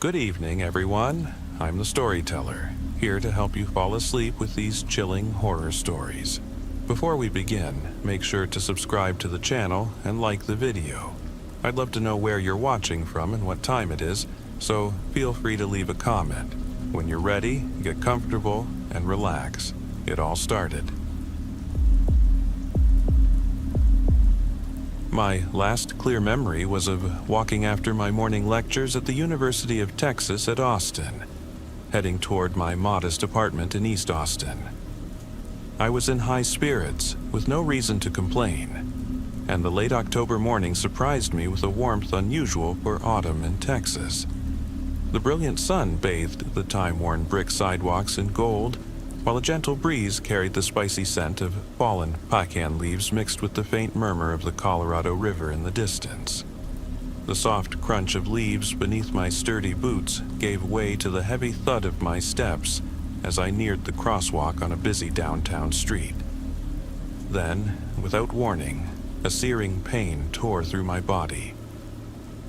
Good evening, everyone. I'm the storyteller, here to help you fall asleep with these chilling horror stories. Before we begin, make sure to subscribe to the channel and like the video. I'd love to know where you're watching from and what time it is, so feel free to leave a comment. When you're ready, get comfortable and relax. It all started. My last clear memory was of walking after my morning lectures at the University of Texas at Austin, heading toward my modest apartment in East Austin. I was in high spirits, with no reason to complain, and the late October morning surprised me with a warmth unusual for autumn in Texas. The brilliant sun bathed the time-worn brick sidewalks in gold, while a gentle breeze carried the spicy scent of fallen pecan leaves mixed with the faint murmur of the Colorado River in the distance. The soft crunch of leaves beneath my sturdy boots gave way to the heavy thud of my steps as I neared the crosswalk on a busy downtown street. Then, without warning, a searing pain tore through my body.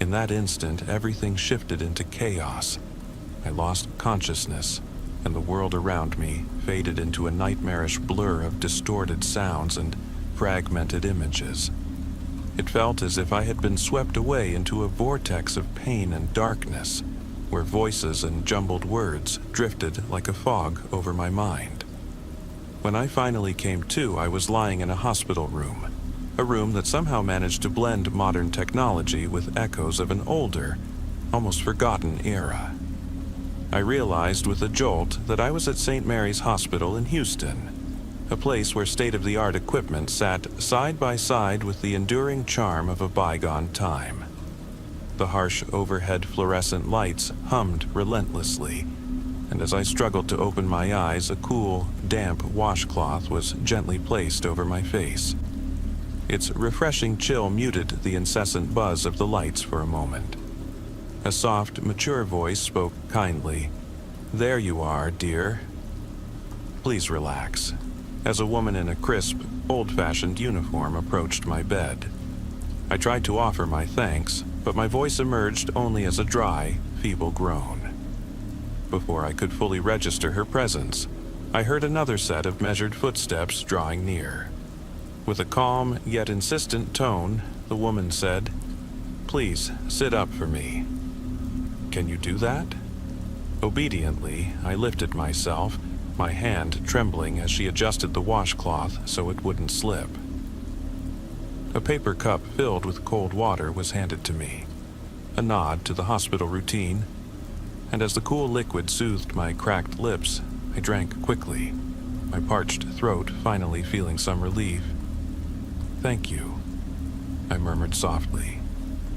In that instant, everything shifted into chaos. I lost consciousness, and the world around me faded into a nightmarish blur of distorted sounds and fragmented images. It felt as if I had been swept away into a vortex of pain and darkness, where voices and jumbled words drifted like a fog over my mind. When I finally came to, I was lying in a hospital room, a room that somehow managed to blend modern technology with echoes of an older, almost forgotten era. I realized with a jolt that I was at St. Mary's Hospital in Houston, a place where state-of-the-art equipment sat side by side with the enduring charm of a bygone time. The harsh overhead fluorescent lights hummed relentlessly, and as I struggled to open my eyes, a cool, damp washcloth was gently placed over my face. Its refreshing chill muted the incessant buzz of the lights for a moment. A soft, mature voice spoke kindly. "There you are, dear. Please relax," as a woman in a crisp, old-fashioned uniform approached my bed. I tried to offer my thanks, but my voice emerged only as a dry, feeble groan. Before I could fully register her presence, I heard another set of measured footsteps drawing near. With a calm yet insistent tone, the woman said, "Please sit up for me." "Can you do that?" Obediently, I lifted myself, my hand trembling as she adjusted the washcloth so it wouldn't slip. A paper cup filled with cold water was handed to me, a nod to the hospital routine, and as the cool liquid soothed my cracked lips, I drank quickly, my parched throat finally feeling some relief. "Thank you," I murmured softly,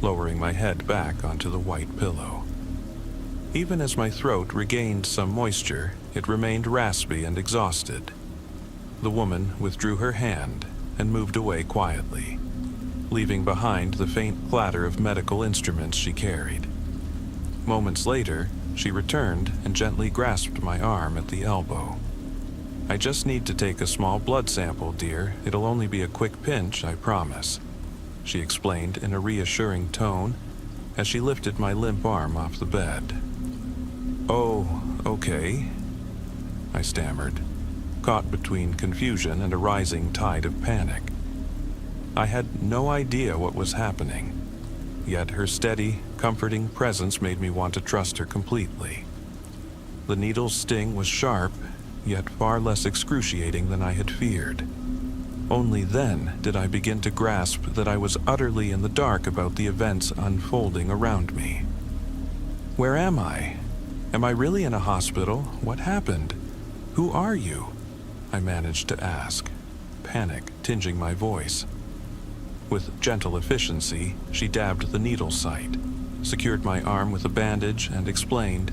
lowering my head back onto the white pillow. Even as my throat regained some moisture, it remained raspy and exhausted. The woman withdrew her hand and moved away quietly, leaving behind the faint clatter of medical instruments she carried. Moments later, she returned and gently grasped my arm at the elbow. "I just need to take a small blood sample, dear. It'll only be a quick pinch, I promise," she explained in a reassuring tone as she lifted my limp arm off the bed. "Oh, okay," I stammered, caught between confusion and a rising tide of panic. I had no idea what was happening, yet her steady, comforting presence made me want to trust her completely. The needle's sting was sharp, yet far less excruciating than I had feared. Only then did I begin to grasp that I was utterly in the dark about the events unfolding around me. Where am I? Am I really in a hospital? What happened? Who are you? I managed to ask, panic tinging my voice. With gentle efficiency, she dabbed the needle site, secured my arm with a bandage, and explained,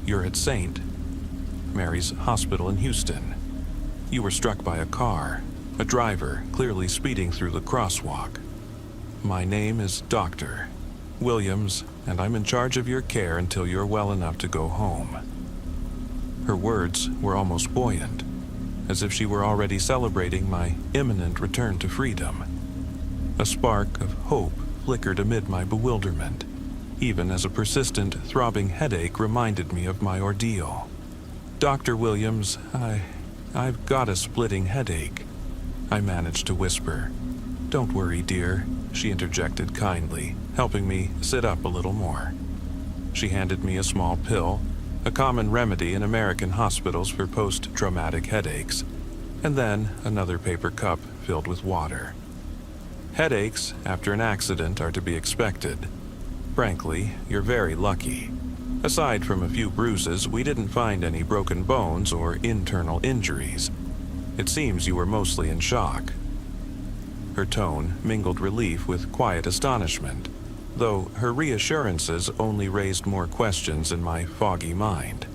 "You're at St. Mary's Hospital in Houston. You were struck by a car, a driver clearly speeding through the crosswalk. My name is Dr. Williams, and I'm in charge of your care until you're well enough to go home." Her words were almost buoyant, as if she were already celebrating my imminent return to freedom. A spark of hope flickered amid my bewilderment, even as a persistent, throbbing headache reminded me of my ordeal. "Dr. Williams, I've got a splitting headache," I managed to whisper. "Don't worry, dear," she interjected kindly, helping me sit up a little more. She handed me a small pill, a common remedy in American hospitals for post-traumatic headaches, and then another paper cup filled with water. Headaches after an accident are to be expected. Frankly, you're very lucky. Aside from a few bruises, we didn't find any broken bones or internal injuries. It seems you were mostly in shock. Her tone mingled relief with quiet astonishment, though her reassurances only raised more questions in my foggy mind.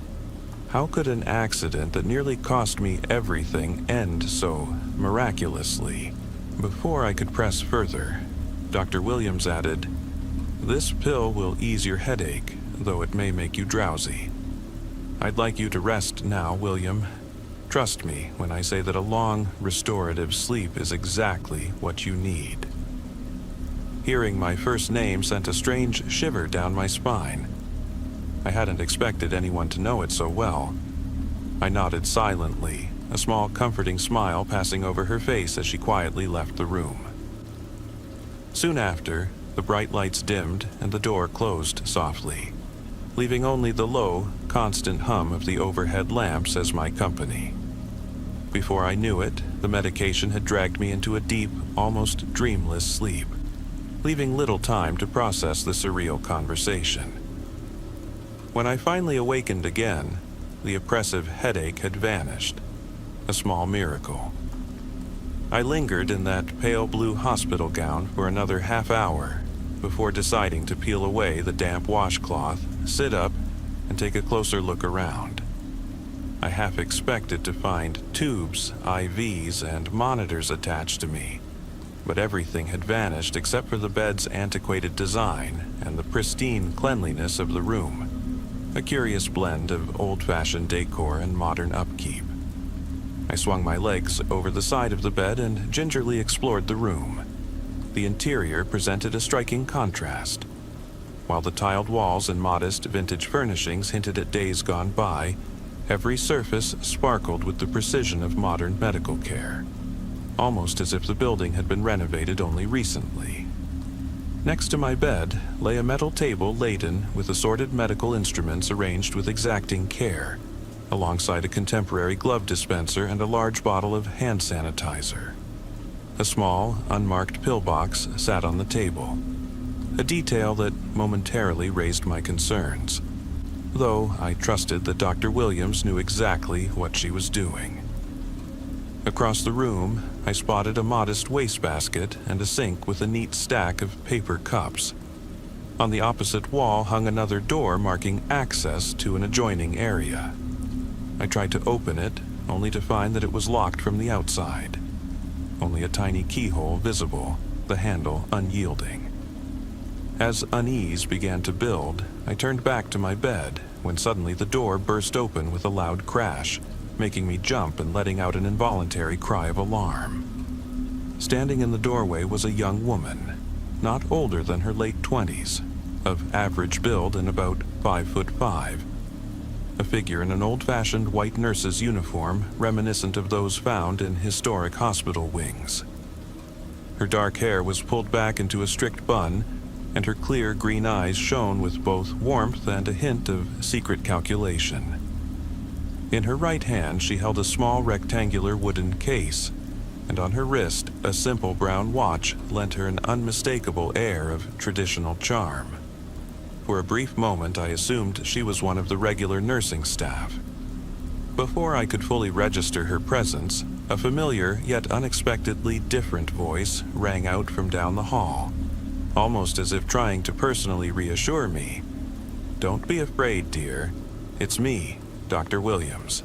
How could an accident that nearly cost me everything end so miraculously? Before I could press further, Dr. Williams added, "This pill will ease your headache, though it may make you drowsy. I'd like you to rest now, William. Trust me when I say that a long, restorative sleep is exactly what you need." Hearing my first name sent a strange shiver down my spine. I hadn't expected anyone to know it so well. I nodded silently, a small comforting smile passing over her face as she quietly left the room. Soon after, the bright lights dimmed and the door closed softly, leaving only the low, constant hum of the overhead lamps as my company. Before I knew it, the medication had dragged me into a deep, almost dreamless sleep, leaving little time to process the surreal conversation. When I finally awakened again, the oppressive headache had vanished, a small miracle. I lingered in that pale blue hospital gown for another half hour before deciding to peel away the damp washcloth, sit up, and take a closer look around. I half expected to find tubes, IVs, and monitors attached to me, but everything had vanished except for the bed's antiquated design and the pristine cleanliness of the room, a curious blend of old-fashioned decor and modern upkeep. I swung my legs over the side of the bed and gingerly explored the room. The interior presented a striking contrast. While the tiled walls and modest vintage furnishings hinted at days gone by, every surface sparkled with the precision of modern medical care, almost as if the building had been renovated only recently. Next to my bed lay a metal table laden with assorted medical instruments arranged with exacting care, alongside a contemporary glove dispenser and a large bottle of hand sanitizer. A small, unmarked pillbox sat on the table, a detail that momentarily raised my concerns, though I trusted that Dr. Williams knew exactly what she was doing. Across the room, I spotted a modest wastebasket and a sink with a neat stack of paper cups. On the opposite wall hung another door marking access to an adjoining area. I tried to open it, only to find that it was locked from the outside. Only a tiny keyhole visible, the handle unyielding. As unease began to build, I turned back to my bed when suddenly the door burst open with a loud crash, making me jump and letting out an involuntary cry of alarm. Standing in the doorway was a young woman, not older than her late 20s, of average build and about 5'5", a figure in an old-fashioned white nurse's uniform reminiscent of those found in historic hospital wings. Her dark hair was pulled back into a strict bun, and her clear green eyes shone with both warmth and a hint of secret calculation. In her right hand she held a small rectangular wooden case, and on her wrist a simple brown watch lent her an unmistakable air of traditional charm. For a brief moment I assumed she was one of the regular nursing staff. Before I could fully register her presence, a familiar yet unexpectedly different voice rang out from down the hall, almost as if trying to personally reassure me. "Don't be afraid, dear. It's me, Dr. Williams."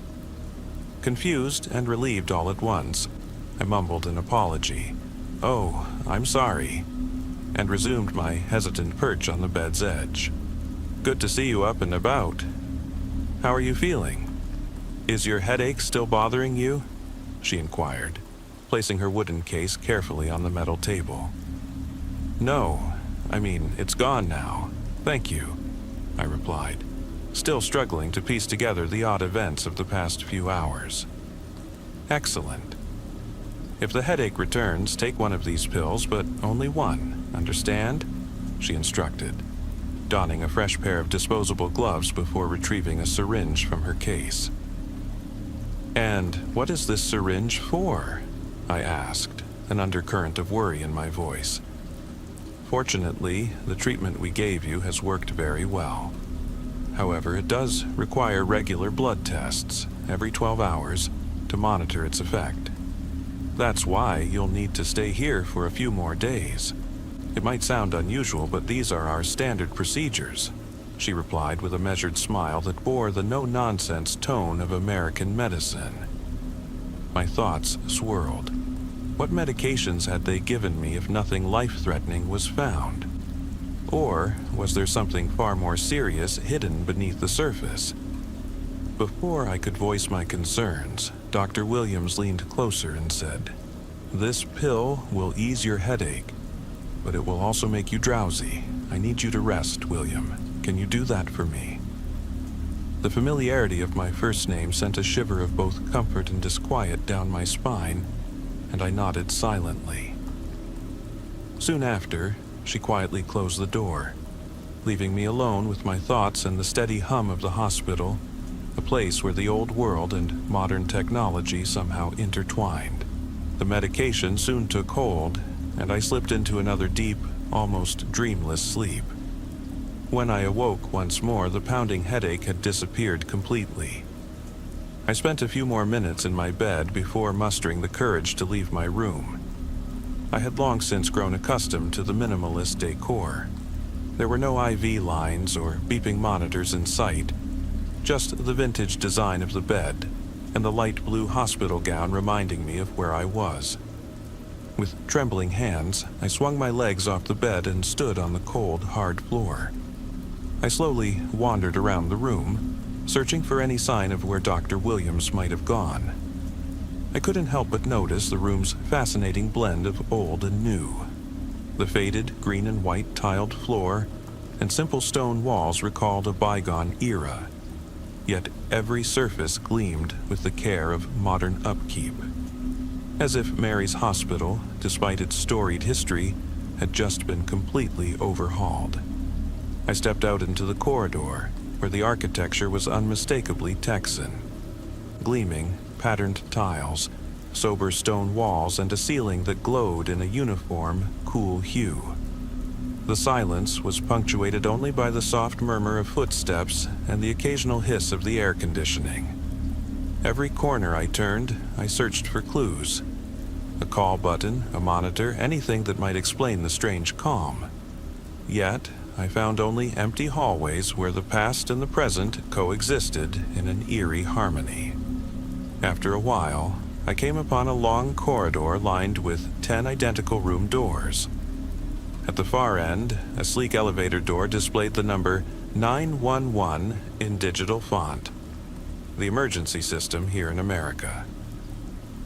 Confused and relieved all at once, I mumbled an apology. "Oh, I'm sorry," and resumed my hesitant perch on the bed's edge. "Good to see you up and about. How are you feeling? Is your headache still bothering you?" she inquired, placing her wooden case carefully on the metal table. "No, I mean, it's gone now. "Thank you," I replied, still struggling to piece together the odd events of the past few hours. "Excellent. If the headache returns, take one of these pills, but only one, understand?" she instructed, donning a fresh pair of disposable gloves before retrieving a syringe from her case. "And what is this syringe for?" I asked, an undercurrent of worry in my voice. "Fortunately, the treatment we gave you has worked very well. However, it does require regular blood tests every 12 hours to monitor its effect. That's why you'll need to stay here for a few more days. It might sound unusual, but these are our standard procedures," she replied with a measured smile that bore the no-nonsense tone of American medicine. My thoughts swirled. What medications had they given me if nothing life-threatening was found? Or was there something far more serious hidden beneath the surface? Before I could voice my concerns, Dr. Williams leaned closer and said, "This pill will ease your headache, but it will also make you drowsy. I need you to rest, William. Can you do that for me?" The familiarity of my first name sent a shiver of both comfort and disquiet down my spine, and I nodded silently. Soon after, she quietly closed the door, leaving me alone with my thoughts and the steady hum of the hospital, a place where the old world and modern technology somehow intertwined. The medication soon took hold, and I slipped into another deep, almost dreamless sleep. When I awoke once more, the pounding headache had disappeared completely. I spent a few more minutes in my bed before mustering the courage to leave my room. I had long since grown accustomed to the minimalist decor. There were no IV lines or beeping monitors in sight, just the vintage design of the bed and the light blue hospital gown reminding me of where I was. With trembling hands, I swung my legs off the bed and stood on the cold, hard floor. I slowly wandered around the room, searching for any sign of where Dr. Williams might have gone. I couldn't help but notice the room's fascinating blend of old and new. The faded green and white tiled floor and simple stone walls recalled a bygone era, yet every surface gleamed with the care of modern upkeep. As if Mary's hospital, despite its storied history, had just been completely overhauled. I stepped out into the corridor, where the architecture was unmistakably Texan. Gleaming, patterned tiles, sober stone walls, and a ceiling that glowed in a uniform, cool hue. The silence was punctuated only by the soft murmur of footsteps and the occasional hiss of the air conditioning. Every corner I turned, I searched for clues. A call button, a monitor, anything that might explain the strange calm. Yet, I found only empty hallways where the past and the present coexisted in an eerie harmony. After a while, I came upon a long corridor lined with 10 identical room doors. At the far end, a sleek elevator door displayed the number 911 in digital font, the emergency system here in America.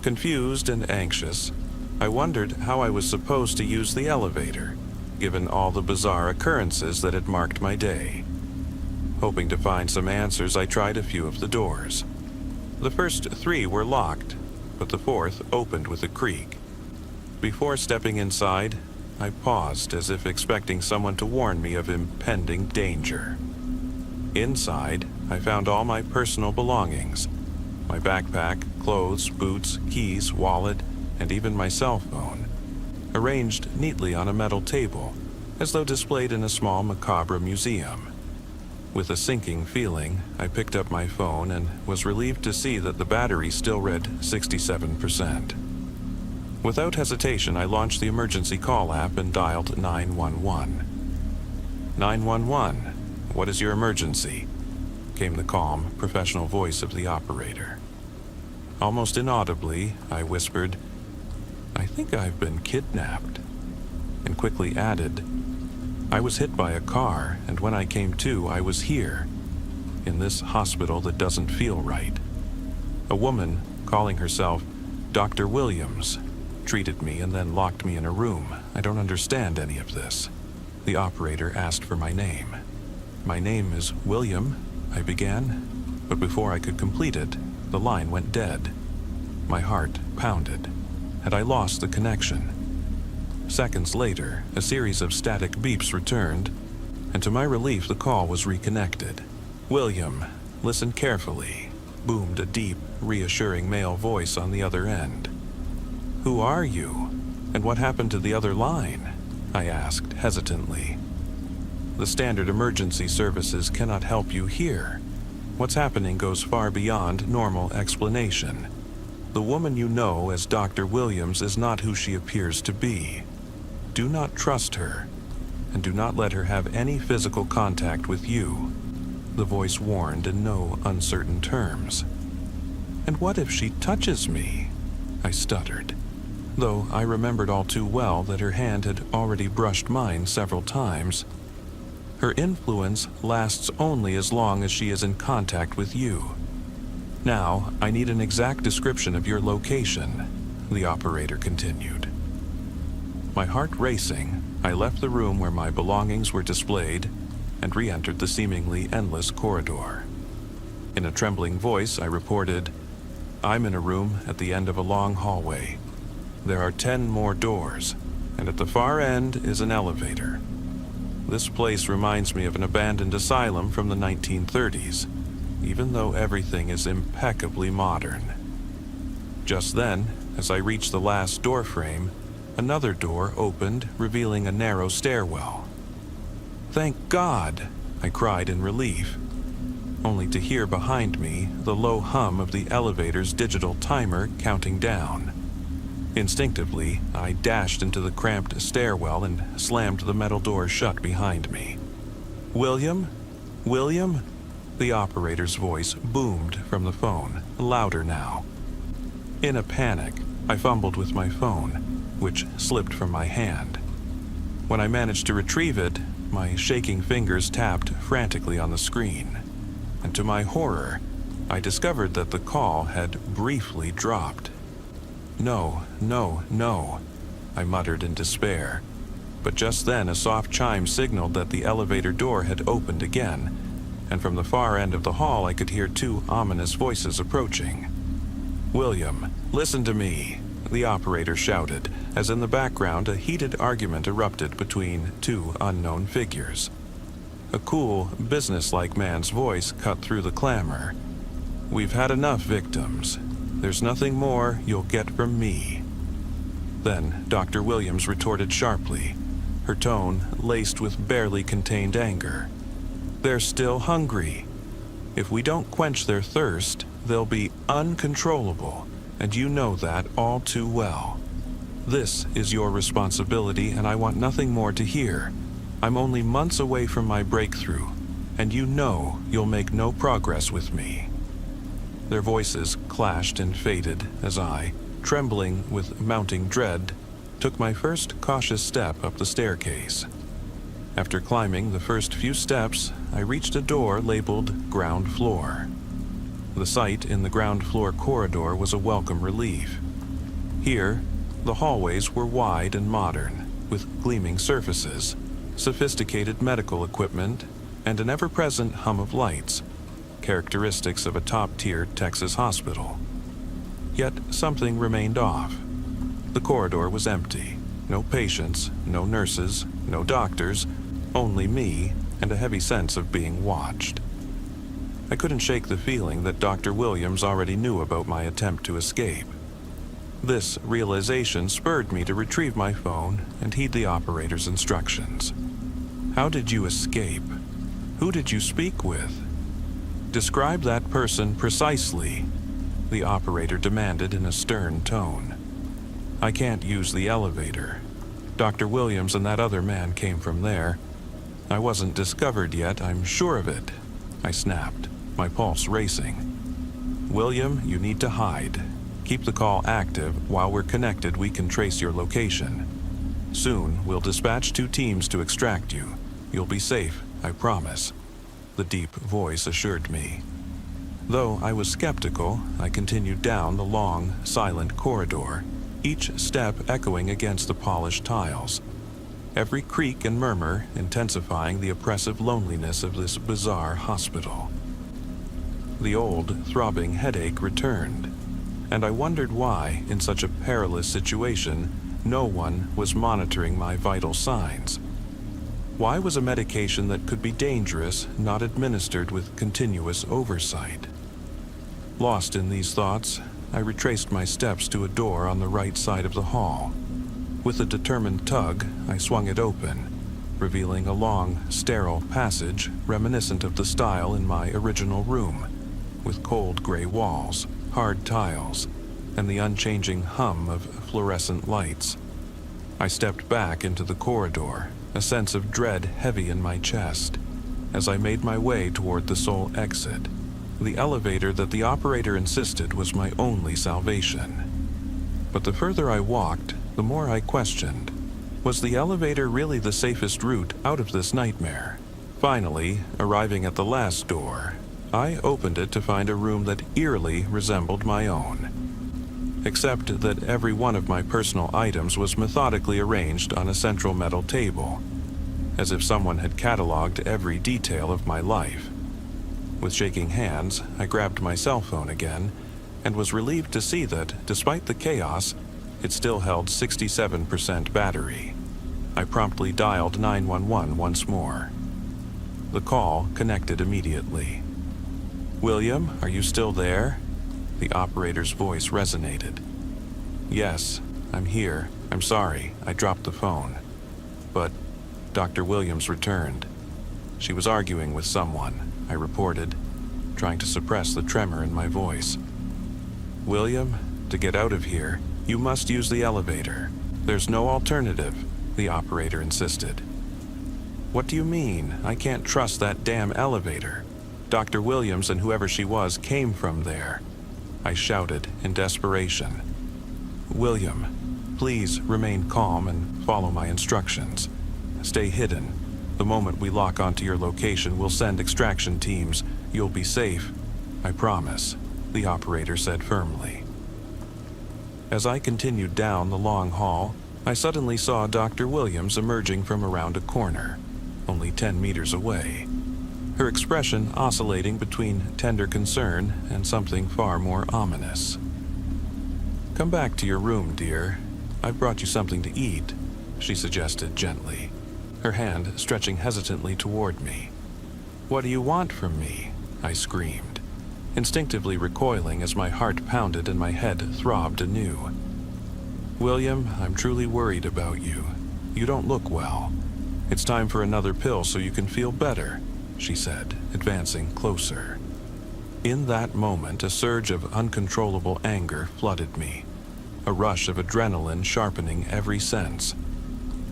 Confused and anxious, I wondered how I was supposed to use the elevator, given all the bizarre occurrences that had marked my day. Hoping to find some answers, I tried a few of the doors. The first 3 were locked, but the 4th opened with a creak. Before stepping inside, I paused as if expecting someone to warn me of impending danger. Inside, I found all my personal belongings: my backpack, clothes, boots, keys, wallet, and even my cell phone, arranged neatly on a metal table, as though displayed in a small macabre museum. With a sinking feeling, I picked up my phone and was relieved to see that the battery still read 67%. Without hesitation, I launched the emergency call app and dialed 911. 911, what is your emergency? Came the calm, professional voice of the operator. Almost inaudibly, I whispered, "I think I've been kidnapped," and quickly added, "I was hit by a car, and when I came to, I was here, in this hospital that doesn't feel right. A woman, calling herself Dr. Williams, treated me and then locked me in a room. I don't understand any of this." The operator asked for my name. My name is William, I began, but before I could complete it, the line went dead. My heart pounded. Had I lost the connection? Seconds later, a series of static beeps returned, and to my relief, the call was reconnected. "William, listen carefully," boomed a deep, reassuring male voice on the other end. "Who are you? And what happened to the other line?" I asked hesitantly. "The standard emergency services cannot help you here. What's happening goes far beyond normal explanation. The woman you know as Dr. Williams is not who she appears to be. Do not trust her, and do not let her have any physical contact with you," the voice warned in no uncertain terms. "And what if she touches me?" I stuttered, though I remembered all too well that her hand had already brushed mine several times. "Her influence lasts only as long as she is in contact with you. Now, I need an exact description of your location," the operator continued. My heart racing, I left the room where my belongings were displayed and re-entered the seemingly endless corridor. In a trembling voice, I reported, "I'm in a room at the end of a long hallway. There are 10 more doors, and at the far end is an elevator. This place reminds me of an abandoned asylum from the 1930s, even though everything is impeccably modern." Just then, as I reached the last door frame, another door opened, revealing a narrow stairwell. "Thank God!" I cried in relief, only to hear behind me the low hum of the elevator's digital timer counting down. Instinctively, I dashed into the cramped stairwell and slammed the metal door shut behind me. "William? William?" The operator's voice boomed from the phone, louder now. In a panic, I fumbled with my phone, which slipped from my hand. When I managed to retrieve it, my shaking fingers tapped frantically on the screen, and to my horror, I discovered that the call had briefly dropped. "No, no, no," I muttered in despair, but just then a soft chime signaled that the elevator door had opened again, and from the far end of the hall I could hear 2 ominous voices approaching. "William, listen to me," the operator shouted, as in the background a heated argument erupted between 2 unknown figures. A cool, businesslike man's voice cut through the clamor. "We've had enough victims. There's nothing more you'll get from me." Then Dr. Williams retorted sharply, her tone laced with barely contained anger. "They're still hungry. If we don't quench their thirst, they'll be uncontrollable, and you know that all too well. This is your responsibility, and I want nothing more to hear. I'm only months away from my breakthrough, and you know you'll make no progress with me." Their voices clashed and faded as I, trembling with mounting dread, took my first cautious step up the staircase. After climbing the first few steps, I reached a door labeled ground floor. The sight in the ground floor corridor was a welcome relief. Here, the hallways were wide and modern, with gleaming surfaces, sophisticated medical equipment, and an ever-present hum of lights, characteristics of a top-tier Texas hospital. Yet something remained off. The corridor was empty. No patients, no nurses, no doctors, only me and a heavy sense of being watched. I couldn't shake the feeling that Dr. Williams already knew about my attempt to escape. This realization spurred me to retrieve my phone and heed the operator's instructions. "How did you escape? Who did you speak with? Describe that person precisely," the operator demanded in a stern tone. "I can't use the elevator. Dr. Williams and that other man came from there. I wasn't discovered yet, I'm sure of it," I snapped, my pulse racing. "William, you need to hide. Keep the call active. While we're connected, we can trace your location. Soon, we'll dispatch 2 teams to extract you. You'll be safe, I promise," the deep voice assured me. Though I was skeptical, I continued down the long, silent corridor, each step echoing against the polished tiles. every creak and murmur intensifying the oppressive loneliness of this bizarre hospital. The old, throbbing headache returned, and I wondered why, in such a perilous situation, no one was monitoring my vital signs. Why was a medication that could be dangerous not administered with continuous oversight? Lost in these thoughts, I retraced my steps to a door on the right side of the hall. With a determined tug, I swung it open, revealing a long, sterile passage reminiscent of the style in my original room, with cold gray walls, hard tiles, and the unchanging hum of fluorescent lights. I stepped back into the corridor, a sense of dread heavy in my chest, as I made my way toward the sole exit, the elevator that the operator insisted was my only salvation. But the further I walked, the more I questioned. Was the elevator really the safest route out of this nightmare? Finally, arriving at the last door, I opened it to find a room that eerily resembled my own, except that every one of my personal items was methodically arranged on a central metal table, as if someone had cataloged every detail of my life. With shaking hands, I grabbed my cell phone again and was relieved to see that, despite the chaos, it still held 67% battery. I promptly dialed 911 once more. The call connected immediately. "William, are you still there?" The operator's voice resonated. "Yes, I'm here. I'm sorry, I dropped the phone." But Dr. Williams returned. "She was arguing with someone," I reported, trying to suppress the tremor in my voice. "William, to get out of here, you must use the elevator. There's no alternative," the operator insisted. "What do you mean? I can't trust that damn elevator. Dr. Williams and whoever she was came from there," I shouted in desperation. "William, please remain calm and follow my instructions. Stay hidden. The moment we lock onto your location, we'll send extraction teams. You'll be safe. I promise," the operator said firmly. As I continued down the long hall, I suddenly saw Dr. Williams emerging from around a corner, only 10 meters away, her expression oscillating between tender concern and something far more ominous. "Come back to your room, dear. I've brought you something to eat," she suggested gently, her hand stretching hesitantly toward me. "What do you want from me?" I screamed, instinctively recoiling as my heart pounded and my head throbbed anew. "William, I'm truly worried about you. You don't look well. It's time for another pill so you can feel better," she said, advancing closer. In that moment, a surge of uncontrollable anger flooded me, a rush of adrenaline sharpening every sense.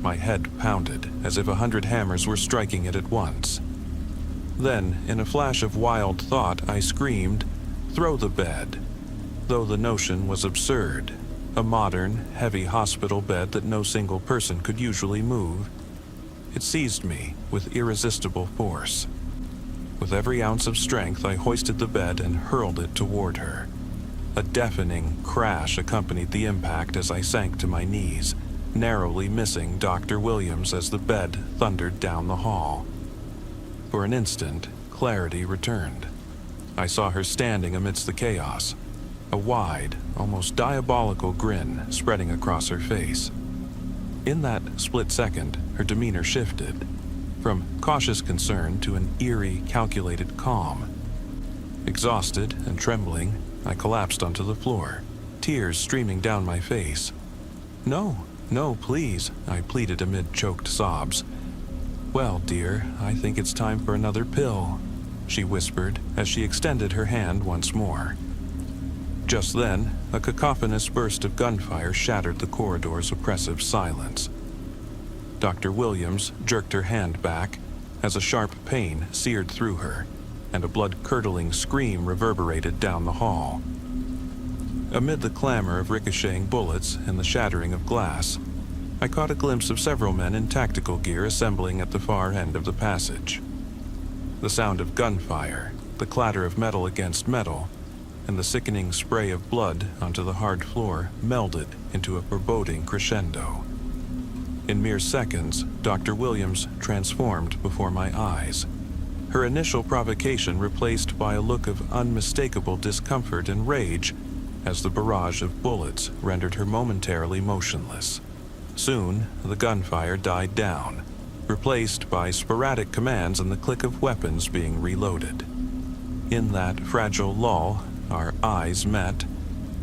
My head pounded as if 100 hammers were striking it at once. Then, in a flash of wild thought, I screamed, "Throw the bed!" Though the notion was absurd, a modern, heavy hospital bed that no single person could usually move. It seized me with irresistible force. With every ounce of strength, I hoisted the bed and hurled it toward her. A deafening crash accompanied the impact as I sank to my knees, narrowly missing Dr. Williams as the bed thundered down the hall. For an instant, clarity returned. I saw her standing amidst the chaos, a wide, almost diabolical grin spreading across her face. In that split second, her demeanor shifted, from cautious concern to an eerie, calculated calm. Exhausted and trembling, I collapsed onto the floor, tears streaming down my face. "No, no, please," I pleaded amid choked sobs. "Well, dear, I think it's time for another pill," she whispered as she extended her hand once more. Just then, a cacophonous burst of gunfire shattered the corridor's oppressive silence. Dr. Williams jerked her hand back as a sharp pain seared through her, and a blood-curdling scream reverberated down the hall. Amid the clamor of ricocheting bullets and the shattering of glass, I caught a glimpse of several men in tactical gear assembling at the far end of the passage. The sound of gunfire, the clatter of metal against metal, and the sickening spray of blood onto the hard floor melded into a foreboding crescendo. In mere seconds, Dr. Williams transformed before my eyes, her initial provocation replaced by a look of unmistakable discomfort and rage as the barrage of bullets rendered her momentarily motionless. Soon, the gunfire died down, replaced by sporadic commands and the click of weapons being reloaded. In that fragile lull, our eyes met,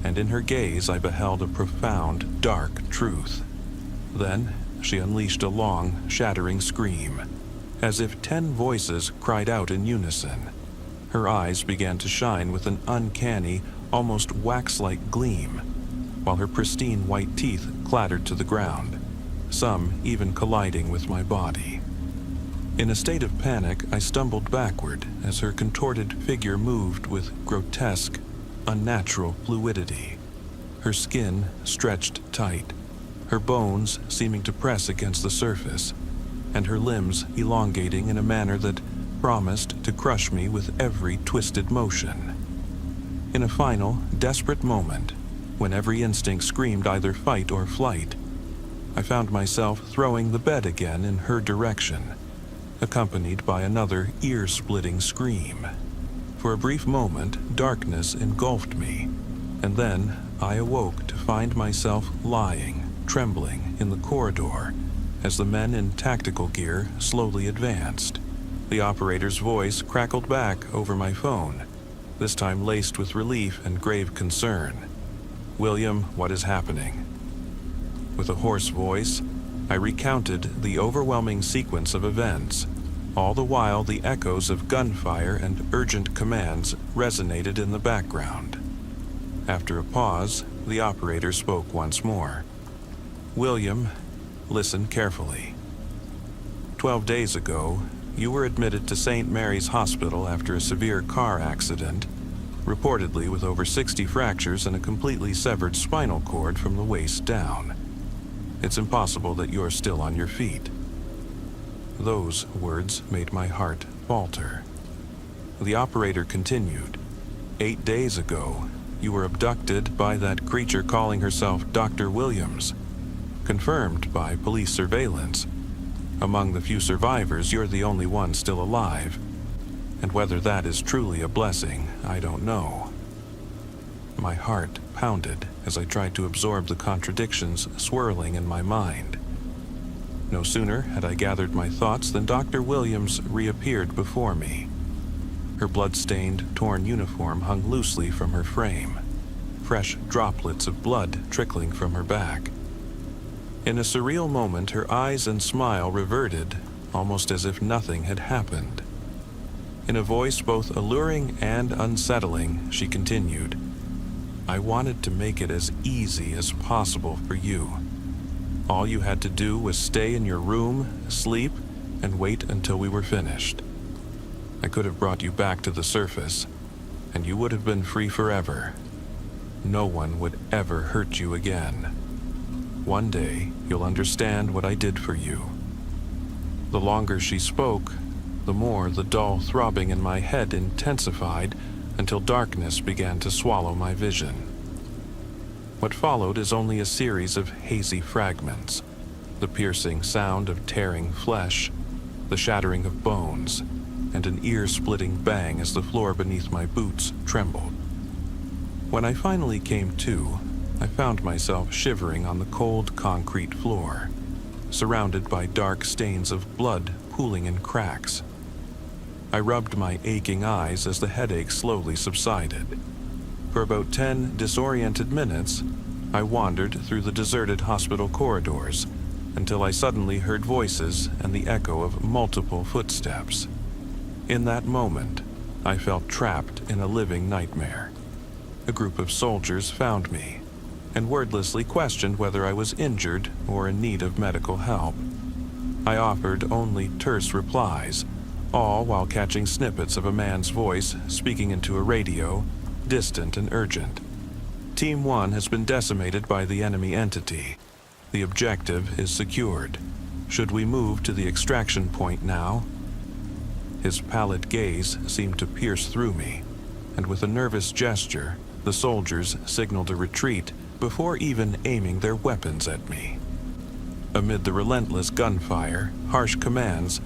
and in her gaze I beheld a profound, dark truth. Then she unleashed a long, shattering scream, as if 10 voices cried out in unison. Her eyes began to shine with an uncanny, almost wax-like gleam, while her pristine white teeth clattered to the ground, some even colliding with my body. In a state of panic, I stumbled backward as her contorted figure moved with grotesque, unnatural fluidity. Her skin stretched tight, her bones seeming to press against the surface, and her limbs elongating in a manner that promised to crush me with every twisted motion. In a final, desperate moment, when every instinct screamed either fight or flight, I found myself throwing the bed again in her direction, accompanied by another ear-splitting scream. For a brief moment, darkness engulfed me, and then I awoke to find myself lying, trembling, in the corridor as the men in tactical gear slowly advanced. The operator's voice crackled back over my phone, this time laced with relief and grave concern. "William, what is happening?" With a hoarse voice, I recounted the overwhelming sequence of events. All the while, the echoes of gunfire and urgent commands resonated in the background. After a pause, the operator spoke once more. "William, listen carefully. 12 days ago, you were admitted to St. Mary's Hospital after a severe car accident, reportedly with over 60 fractures and a completely severed spinal cord from the waist down. It's impossible that you're still on your feet." Those words made my heart falter. The operator continued, 8 days ago, you were abducted by that creature calling herself Dr. Williams, confirmed by police surveillance. Among the few survivors, you're the only one still alive, and whether that is truly a blessing, I don't know. My heart pounded as I tried to absorb the contradictions swirling in my mind. No sooner had I gathered my thoughts than Dr. Williams reappeared before me. Her blood-stained, torn uniform hung loosely from her frame, fresh droplets of blood trickling from her back. In a surreal moment, her eyes and smile reverted, almost as if nothing had happened. In a voice both alluring and unsettling, she continued, "I wanted to make it as easy as possible for you. All you had to do was stay in your room, sleep, and wait until we were finished. I could have brought you back to the surface, and you would have been free forever. No one would ever hurt you again. One day, you'll understand what I did for you." The longer she spoke, the more the dull throbbing in my head intensified until darkness began to swallow my vision. What followed is only a series of hazy fragments, the piercing sound of tearing flesh, the shattering of bones, and an ear-splitting bang as the floor beneath my boots trembled. When I finally came to, I found myself shivering on the cold concrete floor, surrounded by dark stains of blood pooling in cracks. I rubbed my aching eyes as the headache slowly subsided. For about 10 disoriented minutes, I wandered through the deserted hospital corridors until I suddenly heard voices and the echo of multiple footsteps. In that moment, I felt trapped in a living nightmare. A group of soldiers found me and wordlessly questioned whether I was injured or in need of medical help. I offered only terse replies, all while catching snippets of a man's voice speaking into a radio, distant and urgent. Team 1 has been decimated by the enemy entity. The objective is secured. Should we move to the extraction point now? His pallid gaze seemed to pierce through me, and with a nervous gesture, the soldiers signaled a retreat before even aiming their weapons at me. Amid the relentless gunfire, harsh commands,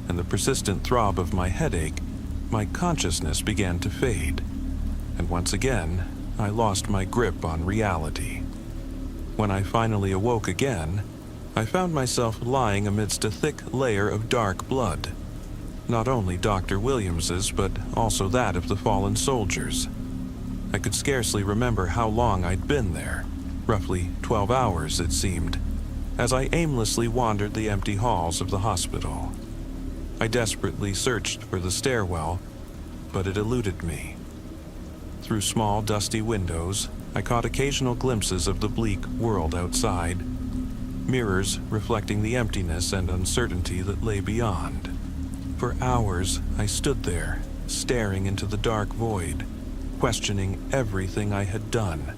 and the persistent throb of my headache, my consciousness began to fade, and once again, I lost my grip on reality. When I finally awoke again, I found myself lying amidst a thick layer of dark blood. Not only Dr. Williams's, but also that of the fallen soldiers. I could scarcely remember how long I'd been there, roughly 12 hours it seemed, as I aimlessly wandered the empty halls of the hospital. I desperately searched for the stairwell, but it eluded me. Through small, dusty windows, I caught occasional glimpses of the bleak world outside, mirrors reflecting the emptiness and uncertainty that lay beyond. For hours, I stood there, staring into the dark void, questioning everything I had done,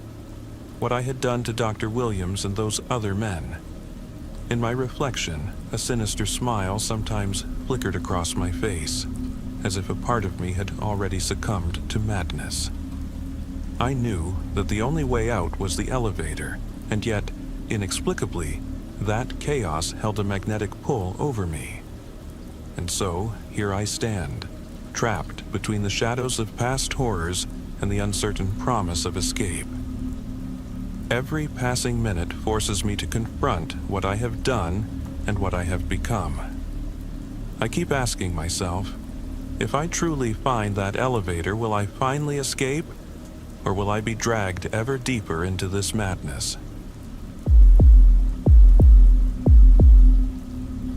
what I had done to Dr. Williams and those other men. In my reflection, a sinister smile sometimes flickered across my face, as if a part of me had already succumbed to madness. I knew that the only way out was the elevator, and yet, inexplicably, that chaos held a magnetic pull over me. And so, here I stand, trapped between the shadows of past horrors and the uncertain promise of escape. Every passing minute forces me to confront what I have done and what I have become. I keep asking myself, if I truly find that elevator, will I finally escape, or will I be dragged ever deeper into this madness?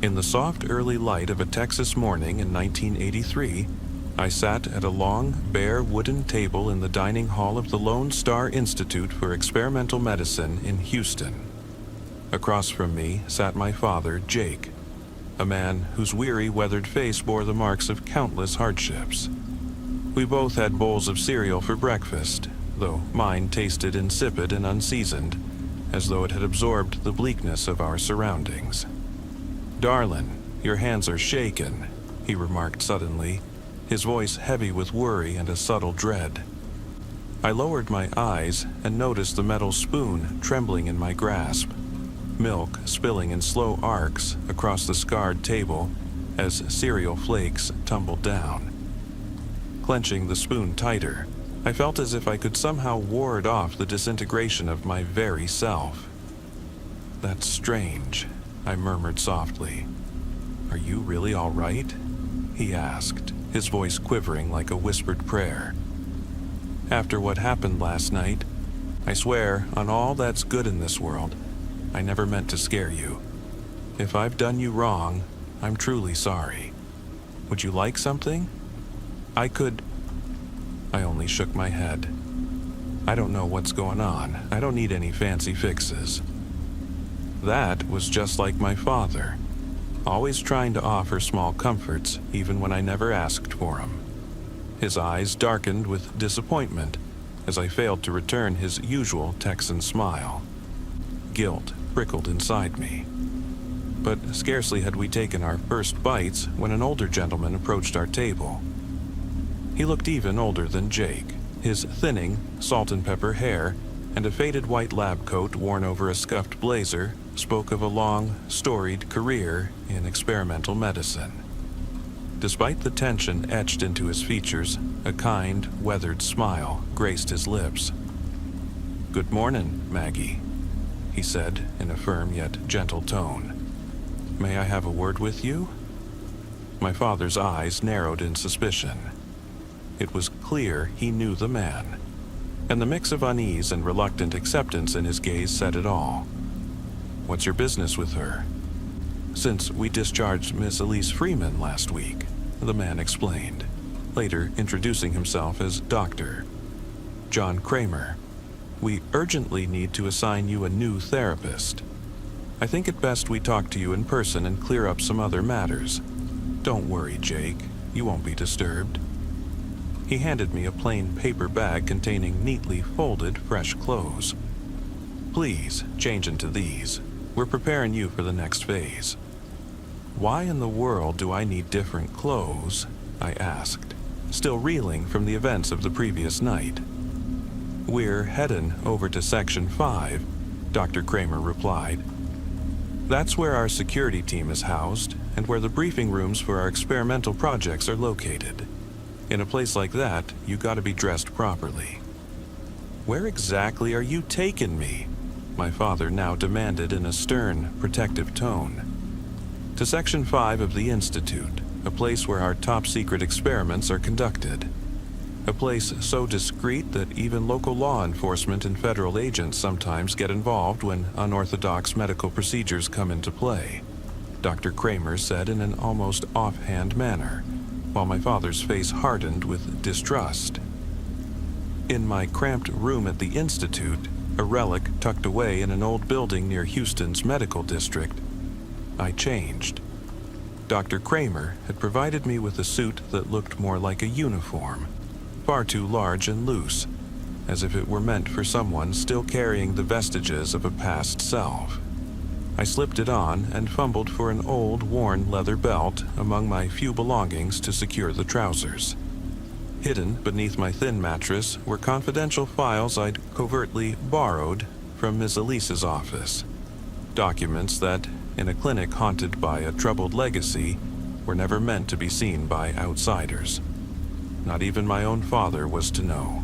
In the soft early light of a Texas morning in 1983, I sat at a long, bare wooden table in the dining hall of the Lone Star Institute for Experimental Medicine in Houston. Across from me sat my father, Jake, a man whose weary, weathered face bore the marks of countless hardships. We both had bowls of cereal for breakfast, though mine tasted insipid and unseasoned, as though it had absorbed the bleakness of our surroundings. "Darlin', your hands are shakin'," he remarked suddenly, his voice heavy with worry and a subtle dread. I lowered my eyes and noticed the metal spoon trembling in my grasp, milk spilling in slow arcs across the scarred table as cereal flakes tumbled down. Clenching the spoon tighter, I felt as if I could somehow ward off the disintegration of my very self. "That's strange," I murmured softly. "Are you really all right?" he asked, his voice quivering like a whispered prayer. "After what happened last night, I swear on all that's good in this world, I never meant to scare you. If I've done you wrong, I'm truly sorry. Would you like something? I only shook my head. "I don't know what's going on. I don't need any fancy fixes." That was just like my father, always trying to offer small comforts even when I never asked for them. His eyes darkened with disappointment as I failed to return his usual Texan smile. Guilt prickled inside me. But scarcely had we taken our first bites when an older gentleman approached our table. He looked even older than Jake, his thinning, salt and pepper hair and a faded white lab coat worn over a scuffed blazer spoke of a long, storied career in experimental medicine. Despite the tension etched into his features, a kind, weathered smile graced his lips. "Good morning, Maggie," he said in a firm yet gentle tone. "May I have a word with you?" My father's eyes narrowed in suspicion. It was clear he knew the man, and the mix of unease and reluctant acceptance in his gaze said it all. "What's your business with her?" "Since we discharged Miss Elise Freeman last week," the man explained, later introducing himself as Dr. John Kramer. "We urgently need to assign you a new therapist. I think it best we talk to you in person and clear up some other matters. Don't worry, Jake. You won't be disturbed." He handed me a plain paper bag containing neatly folded fresh clothes. "Please, change into these. We're preparing you for the next phase." "Why in the world do I need different clothes?" I asked, still reeling from the events of the previous night. "We're heading over to Section 5, Dr. Kramer replied. That's where our security team is housed and where the briefing rooms for our experimental projects are located. In a place like that, you gotta be dressed properly. Where exactly are you taking me? My father now demanded in a stern, protective tone. To Section 5 of the Institute, a place where our top-secret experiments are conducted. A place so discreet that even local law enforcement and federal agents sometimes get involved when unorthodox medical procedures come into play, Dr. Kramer said in an almost offhand manner, while my father's face hardened with distrust. In my cramped room at the Institute, a relic tucked away in an old building near Houston's medical district, I changed. Dr. Kramer had provided me with a suit that looked more like a uniform, far too large and loose, as if it were meant for someone still carrying the vestiges of a past self. I slipped it on and fumbled for an old, worn leather belt among my few belongings to secure the trousers. Hidden beneath my thin mattress were confidential files I'd covertly borrowed from Ms. Elise's office. Documents that, in a clinic haunted by a troubled legacy, were never meant to be seen by outsiders. Not even my own father was to know.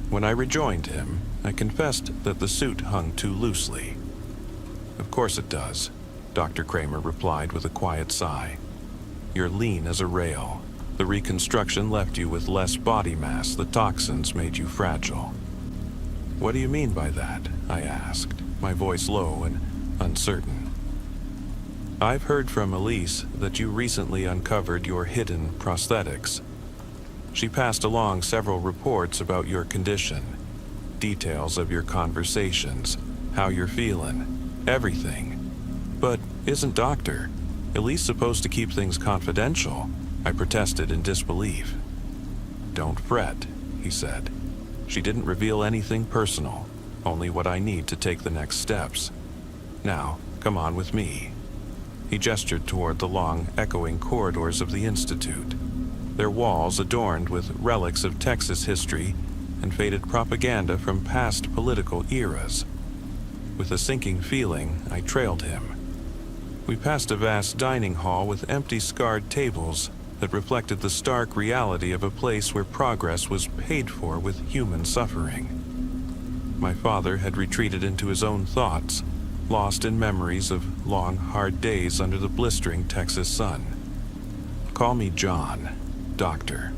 When I rejoined him, I confessed that the suit hung too loosely. "Of course it does," Dr. Kramer replied with a quiet sigh. "You're lean as a rail. The reconstruction left you with less body mass. The toxins made you fragile." "What do you mean by that?" I asked, my voice low and uncertain. "I've heard from Elise that you recently uncovered your hidden prosthetics. She passed along several reports about your condition, details of your conversations, how you're feeling, everything. But isn't Dr. Elise supposed to keep things confidential?" I protested in disbelief. "Don't fret," he said. "She didn't reveal anything personal, only what I need to take the next steps. Now, come on with me." He gestured toward the long, echoing corridors of the Institute, their walls adorned with relics of Texas history and faded propaganda from past political eras. With a sinking feeling, I trailed him. We passed a vast dining hall with empty, scarred tables that reflected the stark reality of a place where progress was paid for with human suffering. My father had retreated into his own thoughts, lost in memories of long, hard days under the blistering Texas sun. "Call me John, Doctor,"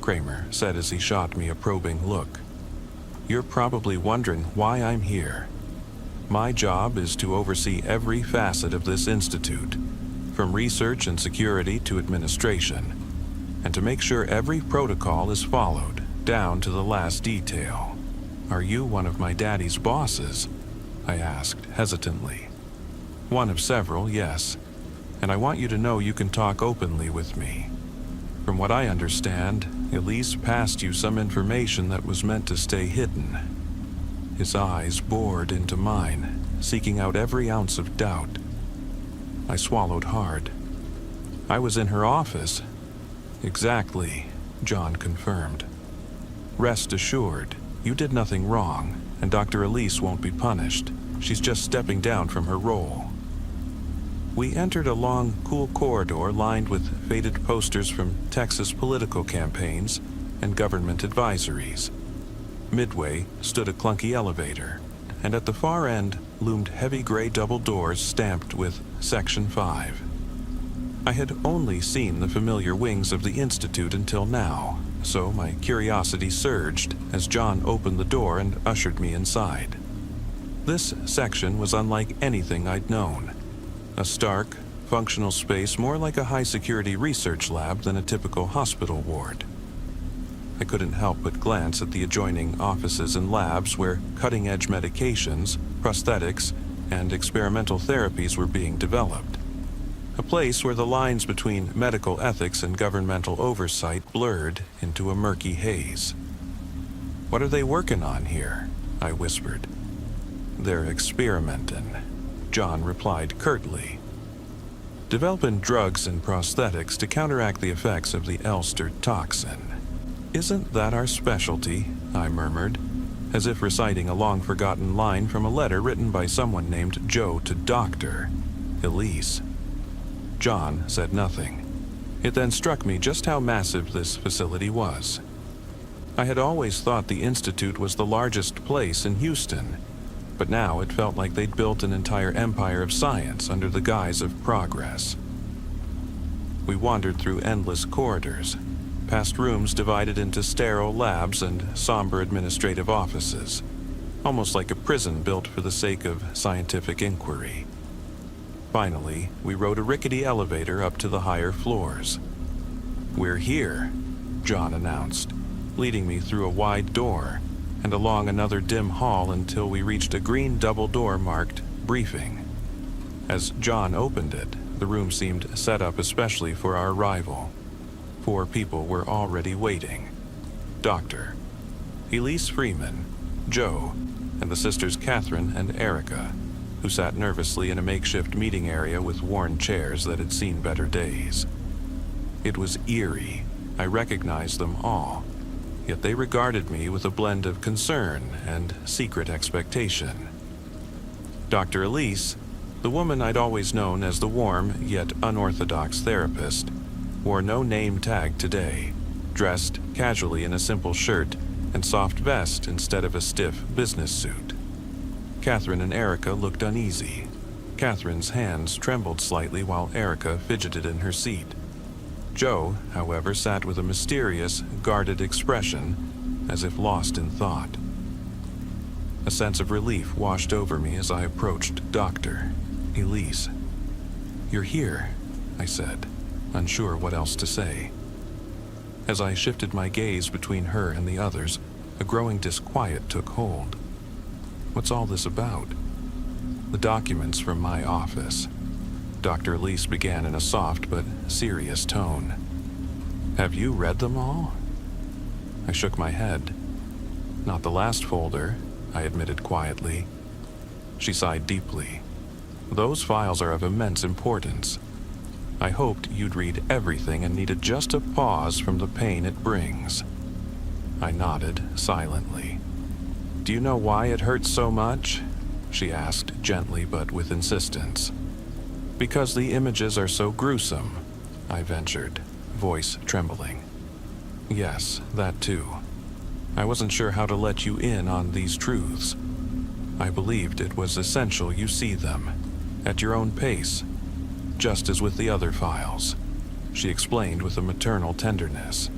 Kramer said as he shot me a probing look. "You're probably wondering why I'm here. My job is to oversee every facet of this institute, from research and security to administration, and to make sure every protocol is followed, down to the last detail." "Are you one of my daddy's bosses?" I asked hesitantly. "One of several, yes, and I want you to know you can talk openly with me. From what I understand, Elise passed you some information that was meant to stay hidden." His eyes bored into mine, seeking out every ounce of doubt. I swallowed hard. "I was in her office." "Exactly," John confirmed. "Rest assured, you did nothing wrong, and Dr. Elise won't be punished. She's just stepping down from her role." We entered a long, cool corridor lined with faded posters from Texas political campaigns and government advisories. Midway stood a clunky elevator, and at the far end loomed heavy gray double doors stamped with Section 5. I had only seen the familiar wings of the Institute until now, so my curiosity surged as John opened the door and ushered me inside. This section was unlike anything I'd known. A stark, functional space more like a high-security research lab than a typical hospital ward. I couldn't help but glance at the adjoining offices and labs where cutting-edge medications, prosthetics, and experimental therapies were being developed. A place where the lines between medical ethics and governmental oversight blurred into a murky haze. "What are they working on here?" I whispered. "They're experimenting," John replied curtly. "Developing drugs and prosthetics to counteract the effects of the Elster toxin. Isn't that our specialty?" I murmured. as if reciting a long-forgotten line from a letter written by someone named Joe to Dr. Elise. John said nothing. It then struck me just how massive this facility was. I had always thought the Institute was the largest place in Houston, but now it felt like they'd built an entire empire of science under the guise of progress. We wandered through endless corridors, past rooms divided into sterile labs and somber administrative offices, almost like a prison built for the sake of scientific inquiry. Finally, we rode a rickety elevator up to the higher floors. "We're here," John announced, leading me through a wide door and along another dim hall until we reached a green double door marked Briefing. As John opened it, the room seemed set up especially for our arrival. 4 people were already waiting. Dr. Elise Freeman, Joe, and the sisters Catherine and Erica, who sat nervously in a makeshift meeting area with worn chairs that had seen better days. It was eerie. I recognized them all, yet they regarded me with a blend of concern and secret expectation. Dr. Elise, the woman I'd always known as the warm yet unorthodox therapist, wore no name tag today, dressed casually in a simple shirt and soft vest instead of a stiff business suit. Catherine and Erica looked uneasy. Catherine's hands trembled slightly while Erica fidgeted in her seat. Joe, however, sat with a mysterious, guarded expression, as if lost in thought. A sense of relief washed over me as I approached Dr. Elise. "You're here," I said, unsure what else to say. As I shifted my gaze between her and the others, a growing disquiet took hold. What's all this about? "The documents from my office," Dr. Elise began in a soft but serious tone. "Have you read them all?" I shook my head. "Not the last folder," I admitted quietly. She sighed deeply. "Those files are of immense importance. I hoped you'd read everything and needed just a pause from the pain it brings." I nodded silently. "Do you know why it hurts so much?" she asked gently but with insistence. "Because the images are so gruesome," I ventured, voice trembling. "Yes, that too. I wasn't sure how to let you in on these truths. I believed it was essential you see them, at your own pace, just as with the other files," she explained with a maternal tenderness.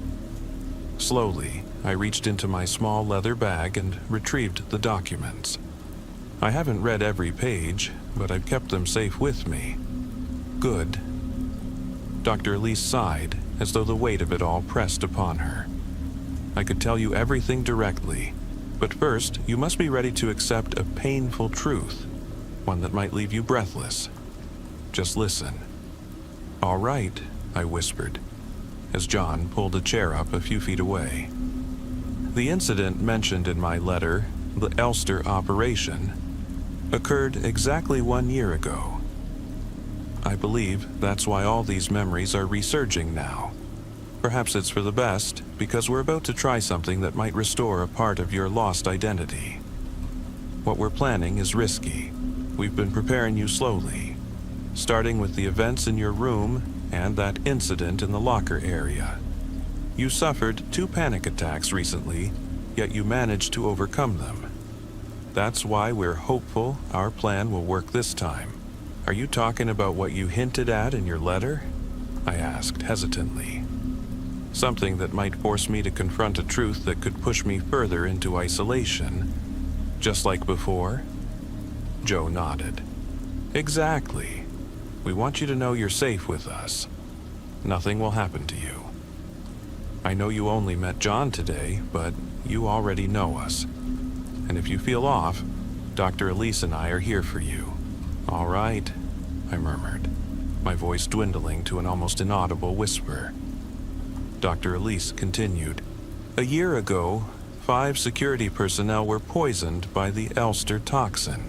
Slowly, I reached into my small leather bag and retrieved the documents. I haven't read every page, but I've kept them safe with me. "Good." Dr. Elise sighed, as though the weight of it all pressed upon her. "I could tell you everything directly, but first you must be ready to accept a painful truth, one that might leave you breathless. Just listen." "All right," I whispered, as John pulled a chair up a few feet away. "The incident mentioned in my letter, the Elster operation, occurred exactly 1 year ago. I believe that's why all these memories are resurging now. Perhaps it's for the best, because we're about to try something that might restore a part of your lost identity. What we're planning is risky. We've been preparing you slowly, starting with the events in your room and that incident in the locker area. You suffered 2 panic attacks recently, yet you managed to overcome them. That's why we're hopeful our plan will work this time." "Are you talking about what you hinted at in your letter?" I asked hesitantly. "Something that might force me to confront a truth that could push me further into isolation, just like before?" Joe nodded. "Exactly. We want you to know you're safe with us. Nothing will happen to you. I know you only met John today, but you already know us. And if you feel off, Dr. Elise and I are here for you." "All right," I murmured, my voice dwindling to an almost inaudible whisper. Dr. Elise continued. "A year ago, 5 security personnel were poisoned by the Elster toxin.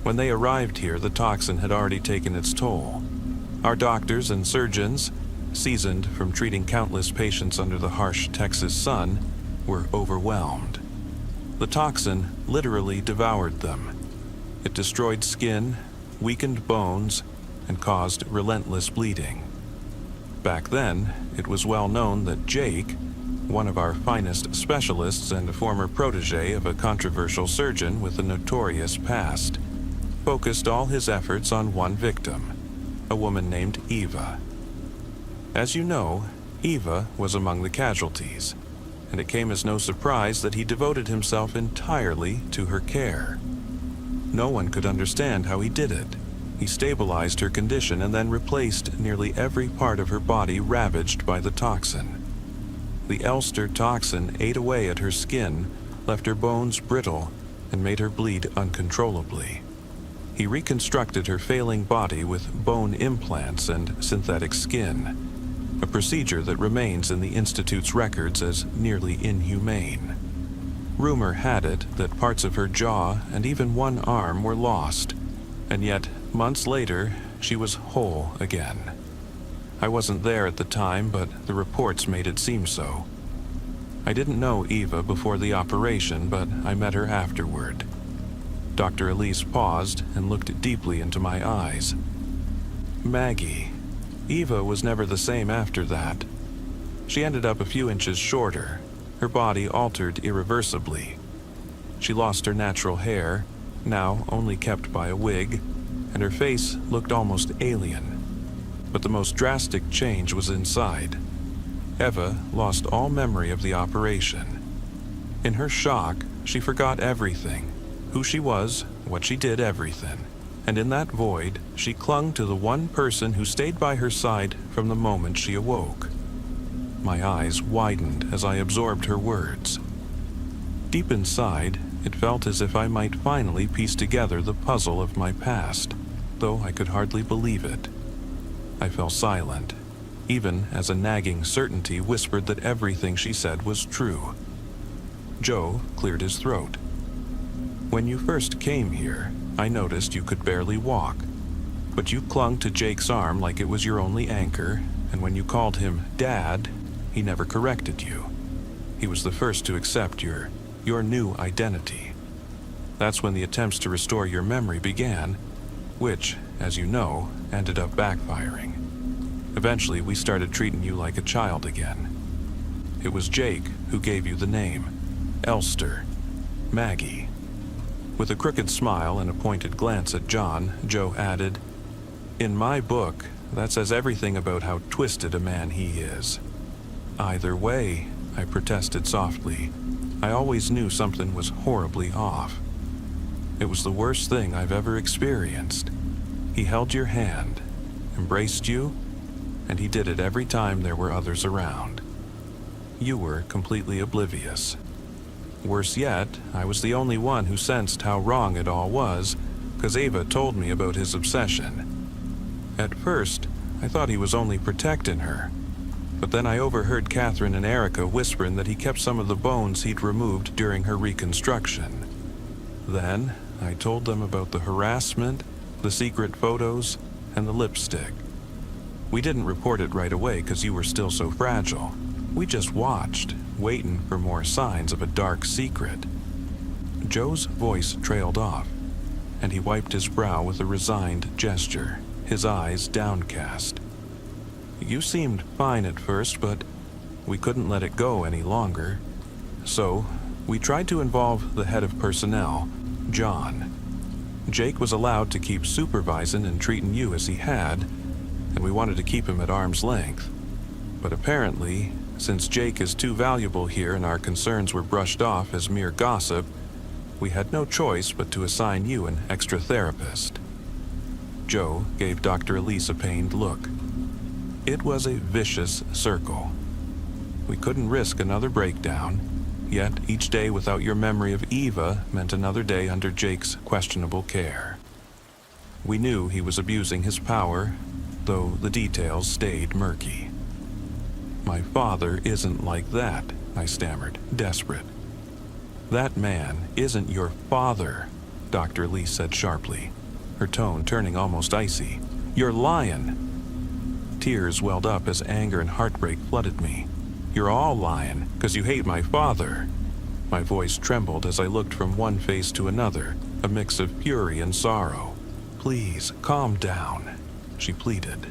When they arrived here, the toxin had already taken its toll. Our doctors and surgeons, seasoned from treating countless patients under the harsh Texas sun, were overwhelmed. The toxin literally devoured them. It destroyed skin, weakened bones, and caused relentless bleeding. Back then, it was well known that Jake, one of our finest specialists and a former protege of a controversial surgeon with a notorious past, focused all his efforts on one victim, a woman named Eva. As you know, Eva was among the casualties, and it came as no surprise that he devoted himself entirely to her care. No one could understand how he did it. He stabilized her condition and then replaced nearly every part of her body ravaged by the toxin. The Elster toxin ate away at her skin, left her bones brittle, and made her bleed uncontrollably. He reconstructed her failing body with bone implants and synthetic skin, a procedure that remains in the Institute's records as nearly inhumane. Rumor had it that parts of her jaw and even one arm were lost, and yet, months later, she was whole again. I wasn't there at the time, but the reports made it seem so. I didn't know Eva before the operation, but I met her afterward. Dr. Elise paused and looked deeply into my eyes. Maggie. Eva was never the same after that. She ended up a few inches shorter, her body altered irreversibly. She lost her natural hair, now only kept by a wig, and her face looked almost alien. But the most drastic change was inside. Eva lost all memory of the operation. In her shock, she forgot everything, who she was, what she did, everything. And in that void, she clung to the one person who stayed by her side from the moment she awoke. My eyes widened as I absorbed her words. Deep inside, it felt as if I might finally piece together the puzzle of my past, though I could hardly believe it. I fell silent, even as a nagging certainty whispered that everything she said was true. Joe cleared his throat. When you first came here, I noticed you could barely walk, but you clung to Jake's arm like it was your only anchor, and when you called him Dad, he never corrected you. He was the first to accept your new identity. That's when the attempts to restore your memory began, which, as you know, ended up backfiring. Eventually, we started treating you like a child again. It was Jake who gave you the name, Elster, Maggie. With a crooked smile and a pointed glance at John, Joe added, "In my book, that says everything about how twisted a man he is." "Either way," I protested softly, "I always knew something was horribly off. It was the worst thing I've ever experienced. He held your hand, embraced you, and he did it every time there were others around. You were completely oblivious. Worse yet, I was the only one who sensed how wrong it all was, because Ava told me about his obsession. At first, I thought he was only protecting her, but then I overheard Catherine and Erica whispering that he kept some of the bones he'd removed during her reconstruction. Then, I told them about the harassment, the secret photos, and the lipstick. We didn't report it right away because you were still so fragile. We just watched, waiting for more signs of a dark secret." Joe's voice trailed off, and he wiped his brow with a resigned gesture, his eyes downcast. "You seemed fine at first, but we couldn't let it go any longer. So, we tried to involve the head of personnel, John. Jake was allowed to keep supervising and treating you as he had, and we wanted to keep him at arm's length. But apparently, since Jake is too valuable here and our concerns were brushed off as mere gossip, we had no choice but to assign you an extra therapist." Joe gave Dr. Elise a pained look. It was a vicious circle. We couldn't risk another breakdown, yet each day without your memory of Eva meant another day under Jake's questionable care. We knew he was abusing his power, though the details stayed murky. "My father isn't like that," I stammered, desperate. "That man isn't your father," Dr. Elise said sharply, her tone turning almost icy. "You're lying." Tears welled up as anger and heartbreak flooded me. "You're all lying, because you hate my father." My voice trembled as I looked from one face to another, a mix of fury and sorrow. "Please, calm down," she pleaded,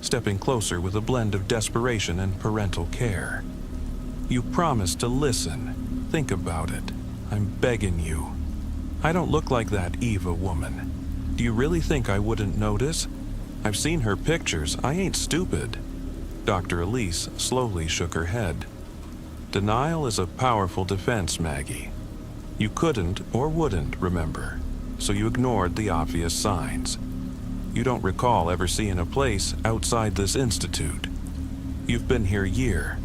stepping closer with a blend of desperation and parental care. "You promised to listen. Think about it. I'm begging you. I don't look like that Eva woman. Do you really think I wouldn't notice? I've seen her pictures. I ain't stupid." Dr. Elise slowly shook her head. "Denial is a powerful defense, Maggie. You couldn't or wouldn't remember, so you ignored the obvious signs. You don't recall ever seeing a place outside this institute. You've been here a year,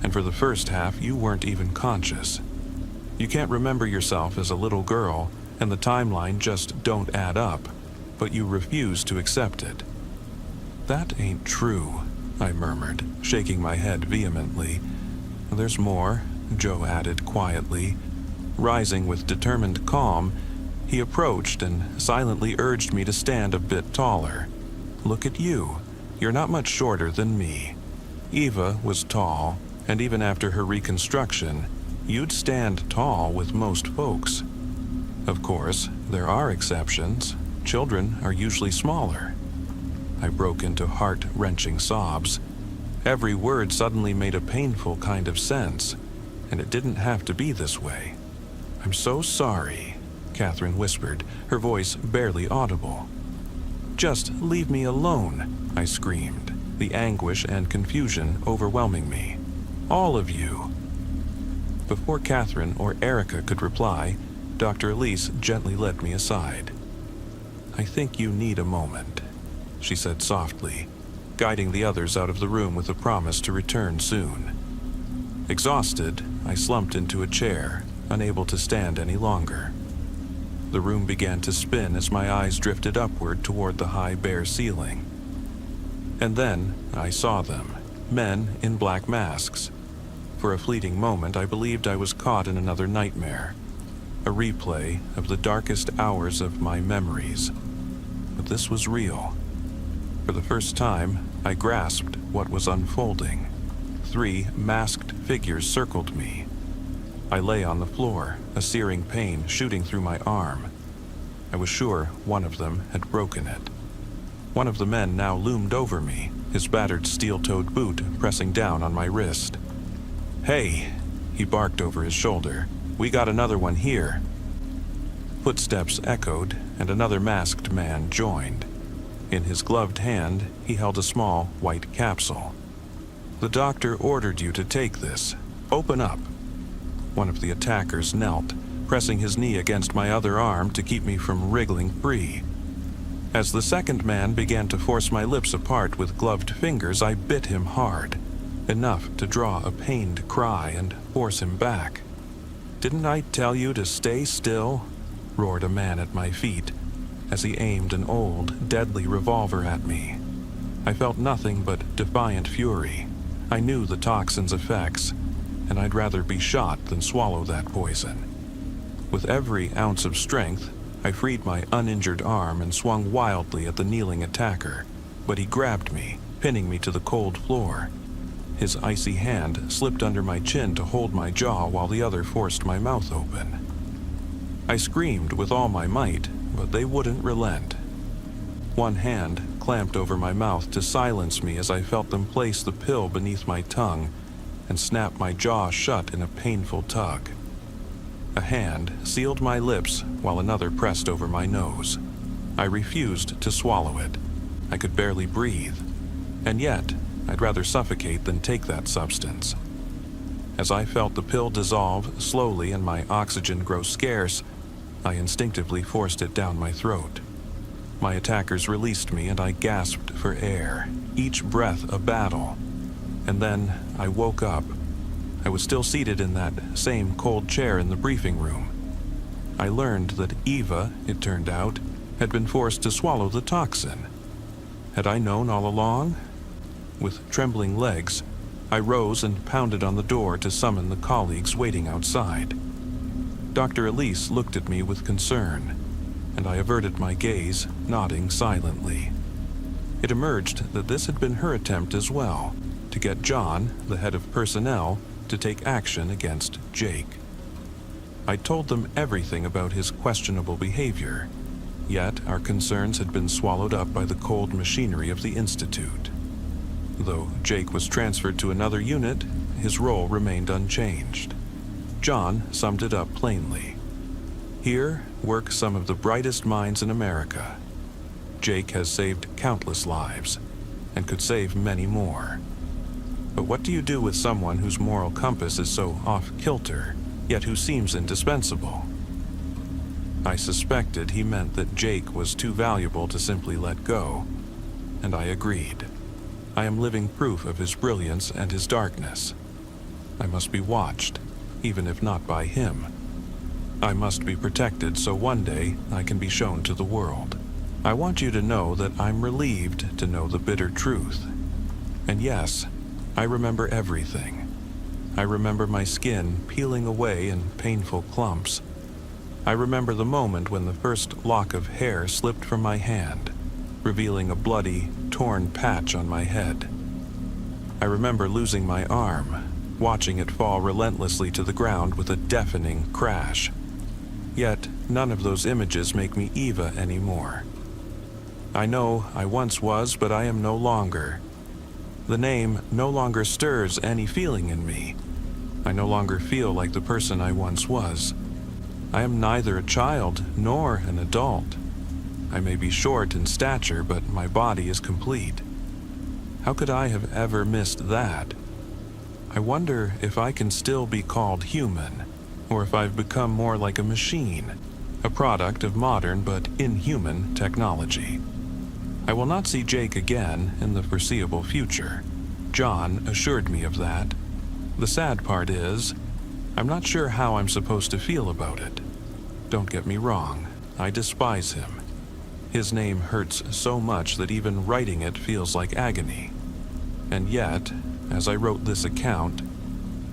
and for the first half you weren't even conscious. You can't remember yourself as a little girl, and the timeline just don't add up, but you refuse to accept it." "That ain't true," I murmured, shaking my head vehemently. "There's more," Joe added quietly. Rising with determined calm, he approached and silently urged me to stand a bit taller. "Look at you. You're not much shorter than me. Eva was tall, and even after her reconstruction, you'd stand tall with most folks. Of course, there are exceptions. Children are usually smaller." I broke into heart-wrenching sobs. Every word suddenly made a painful kind of sense, and it didn't have to be this way. "I'm so sorry," Catherine whispered, her voice barely audible. "Just leave me alone," I screamed, the anguish and confusion overwhelming me. "All of you." Before Catherine or Erica could reply, Dr. Elise gently led me aside. "I think you need a moment," she said softly, guiding the others out of the room with a promise to return soon. Exhausted, I slumped into a chair, unable to stand any longer. The room began to spin as my eyes drifted upward toward the high bare ceiling. And then I saw them, men in black masks. For a fleeting moment, I believed I was caught in another nightmare, a replay of the darkest hours of my memories. But this was real. For the first time, I grasped what was unfolding. 3 masked figures circled me. I lay on the floor, a searing pain shooting through my arm. I was sure one of them had broken it. One of the men now loomed over me, his battered steel-toed boot pressing down on my wrist. "Hey," he barked over his shoulder, "we got another one here." Footsteps echoed, and another masked man joined. In his gloved hand, he held a small, white capsule. "The doctor ordered you to take this. Open up." One of the attackers knelt, pressing his knee against my other arm to keep me from wriggling free. As the second man began to force my lips apart with gloved fingers, I bit him hard, enough to draw a pained cry and force him back. "Didn't I tell you to stay still?" roared a man at my feet, as he aimed an old, deadly revolver at me. I felt nothing but defiant fury. I knew the toxin's effects, and I'd rather be shot than swallow that poison. With every ounce of strength, I freed my uninjured arm and swung wildly at the kneeling attacker, but he grabbed me, pinning me to the cold floor. His icy hand slipped under my chin to hold my jaw while the other forced my mouth open. I screamed with all my might, but they wouldn't relent. One hand clamped over my mouth to silence me as I felt them place the pill beneath my tongue and snap my jaw shut in a painful tug. A hand sealed my lips while another pressed over my nose. I refused to swallow it. I could barely breathe. And yet, I'd rather suffocate than take that substance. As I felt the pill dissolve slowly and my oxygen grow scarce, I instinctively forced it down my throat. My attackers released me and I gasped for air, each breath a battle. And then I woke up. I was still seated in that same cold chair in the briefing room. I learned that Eva, it turned out, had been forced to swallow the toxin. Had I known all along? With trembling legs, I rose and pounded on the door to summon the colleagues waiting outside. Dr. Elise looked at me with concern, and I averted my gaze, nodding silently. It emerged that this had been her attempt as well, to get John, the head of personnel, to take action against Jake. I told them everything about his questionable behavior, yet our concerns had been swallowed up by the cold machinery of the Institute. Though Jake was transferred to another unit, his role remained unchanged. John summed it up plainly. Here work some of the brightest minds in America. Jake has saved countless lives, and could save many more. But what do you do with someone whose moral compass is so off-kilter, yet who seems indispensable? I suspected he meant that Jake was too valuable to simply let go, and I agreed. I am living proof of his brilliance and his darkness. I must be watched, even if not by him. I must be protected so one day I can be shown to the world. I want you to know that I'm relieved to know the bitter truth. And yes, I remember everything. I remember my skin peeling away in painful clumps. I remember the moment when the first lock of hair slipped from my hand, revealing a bloody, torn patch on my head. I remember losing my arm, watching it fall relentlessly to the ground with a deafening crash. Yet, none of those images make me Eva anymore. I know I once was, but I am no longer. The name no longer stirs any feeling in me. I no longer feel like the person I once was. I am neither a child nor an adult. I may be short in stature, but my body is complete. How could I have ever missed that? I wonder if I can still be called human, or if I've become more like a machine, a product of modern but inhuman technology. I will not see Jake again in the foreseeable future. John assured me of that. The sad part is, I'm not sure how I'm supposed to feel about it. Don't get me wrong, I despise him. His name hurts so much that even writing it feels like agony. And yet, as I wrote this account,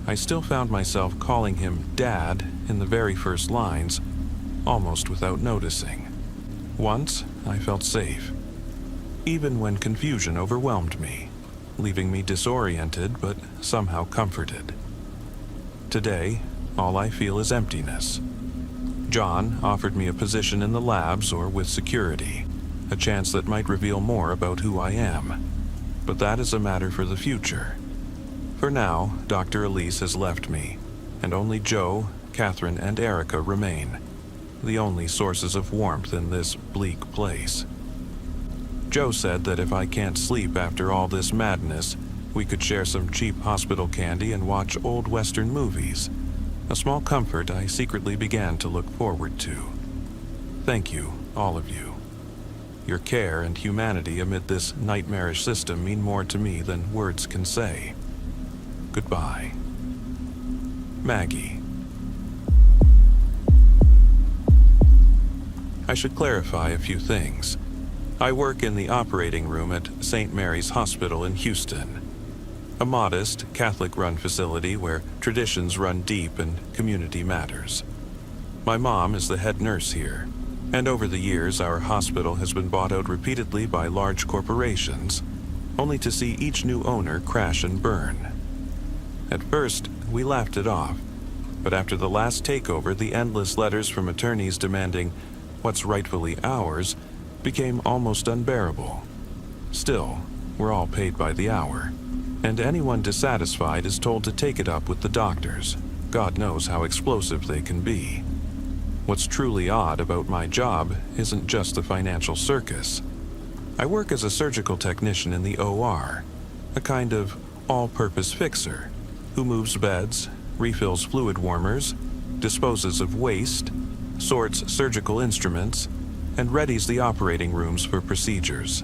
I still found myself calling him Dad in the very first lines, almost without noticing. Once, I felt safe, even when confusion overwhelmed me, leaving me disoriented but somehow comforted. Today, all I feel is emptiness. John offered me a position in the labs or with security, a chance that might reveal more about who I am. But that is a matter for the future. For now, Dr. Elise has left me, and only Joe, Catherine, and Erica remain, the only sources of warmth in this bleak place. Joe said that if I can't sleep after all this madness, we could share some cheap hospital candy and watch old Western movies, a small comfort I secretly began to look forward to. Thank you, all of you. Your care and humanity amid this nightmarish system mean more to me than words can say. Goodbye. Maggie. I should clarify a few things. I work in the operating room at St. Mary's Hospital in Houston, a modest, Catholic-run facility where traditions run deep and community matters. My mom is the head nurse here, and over the years our hospital has been bought out repeatedly by large corporations, only to see each new owner crash and burn. At first, we laughed it off, but after the last takeover, the endless letters from attorneys demanding what's rightfully ours became almost unbearable. Still, we're all paid by the hour, and anyone dissatisfied is told to take it up with the doctors. God knows how explosive they can be. What's truly odd about my job isn't just the financial circus. I work as a surgical technician in the OR, a kind of all-purpose fixer who moves beds, refills fluid warmers, disposes of waste, sorts surgical instruments, and readies the operating rooms for procedures.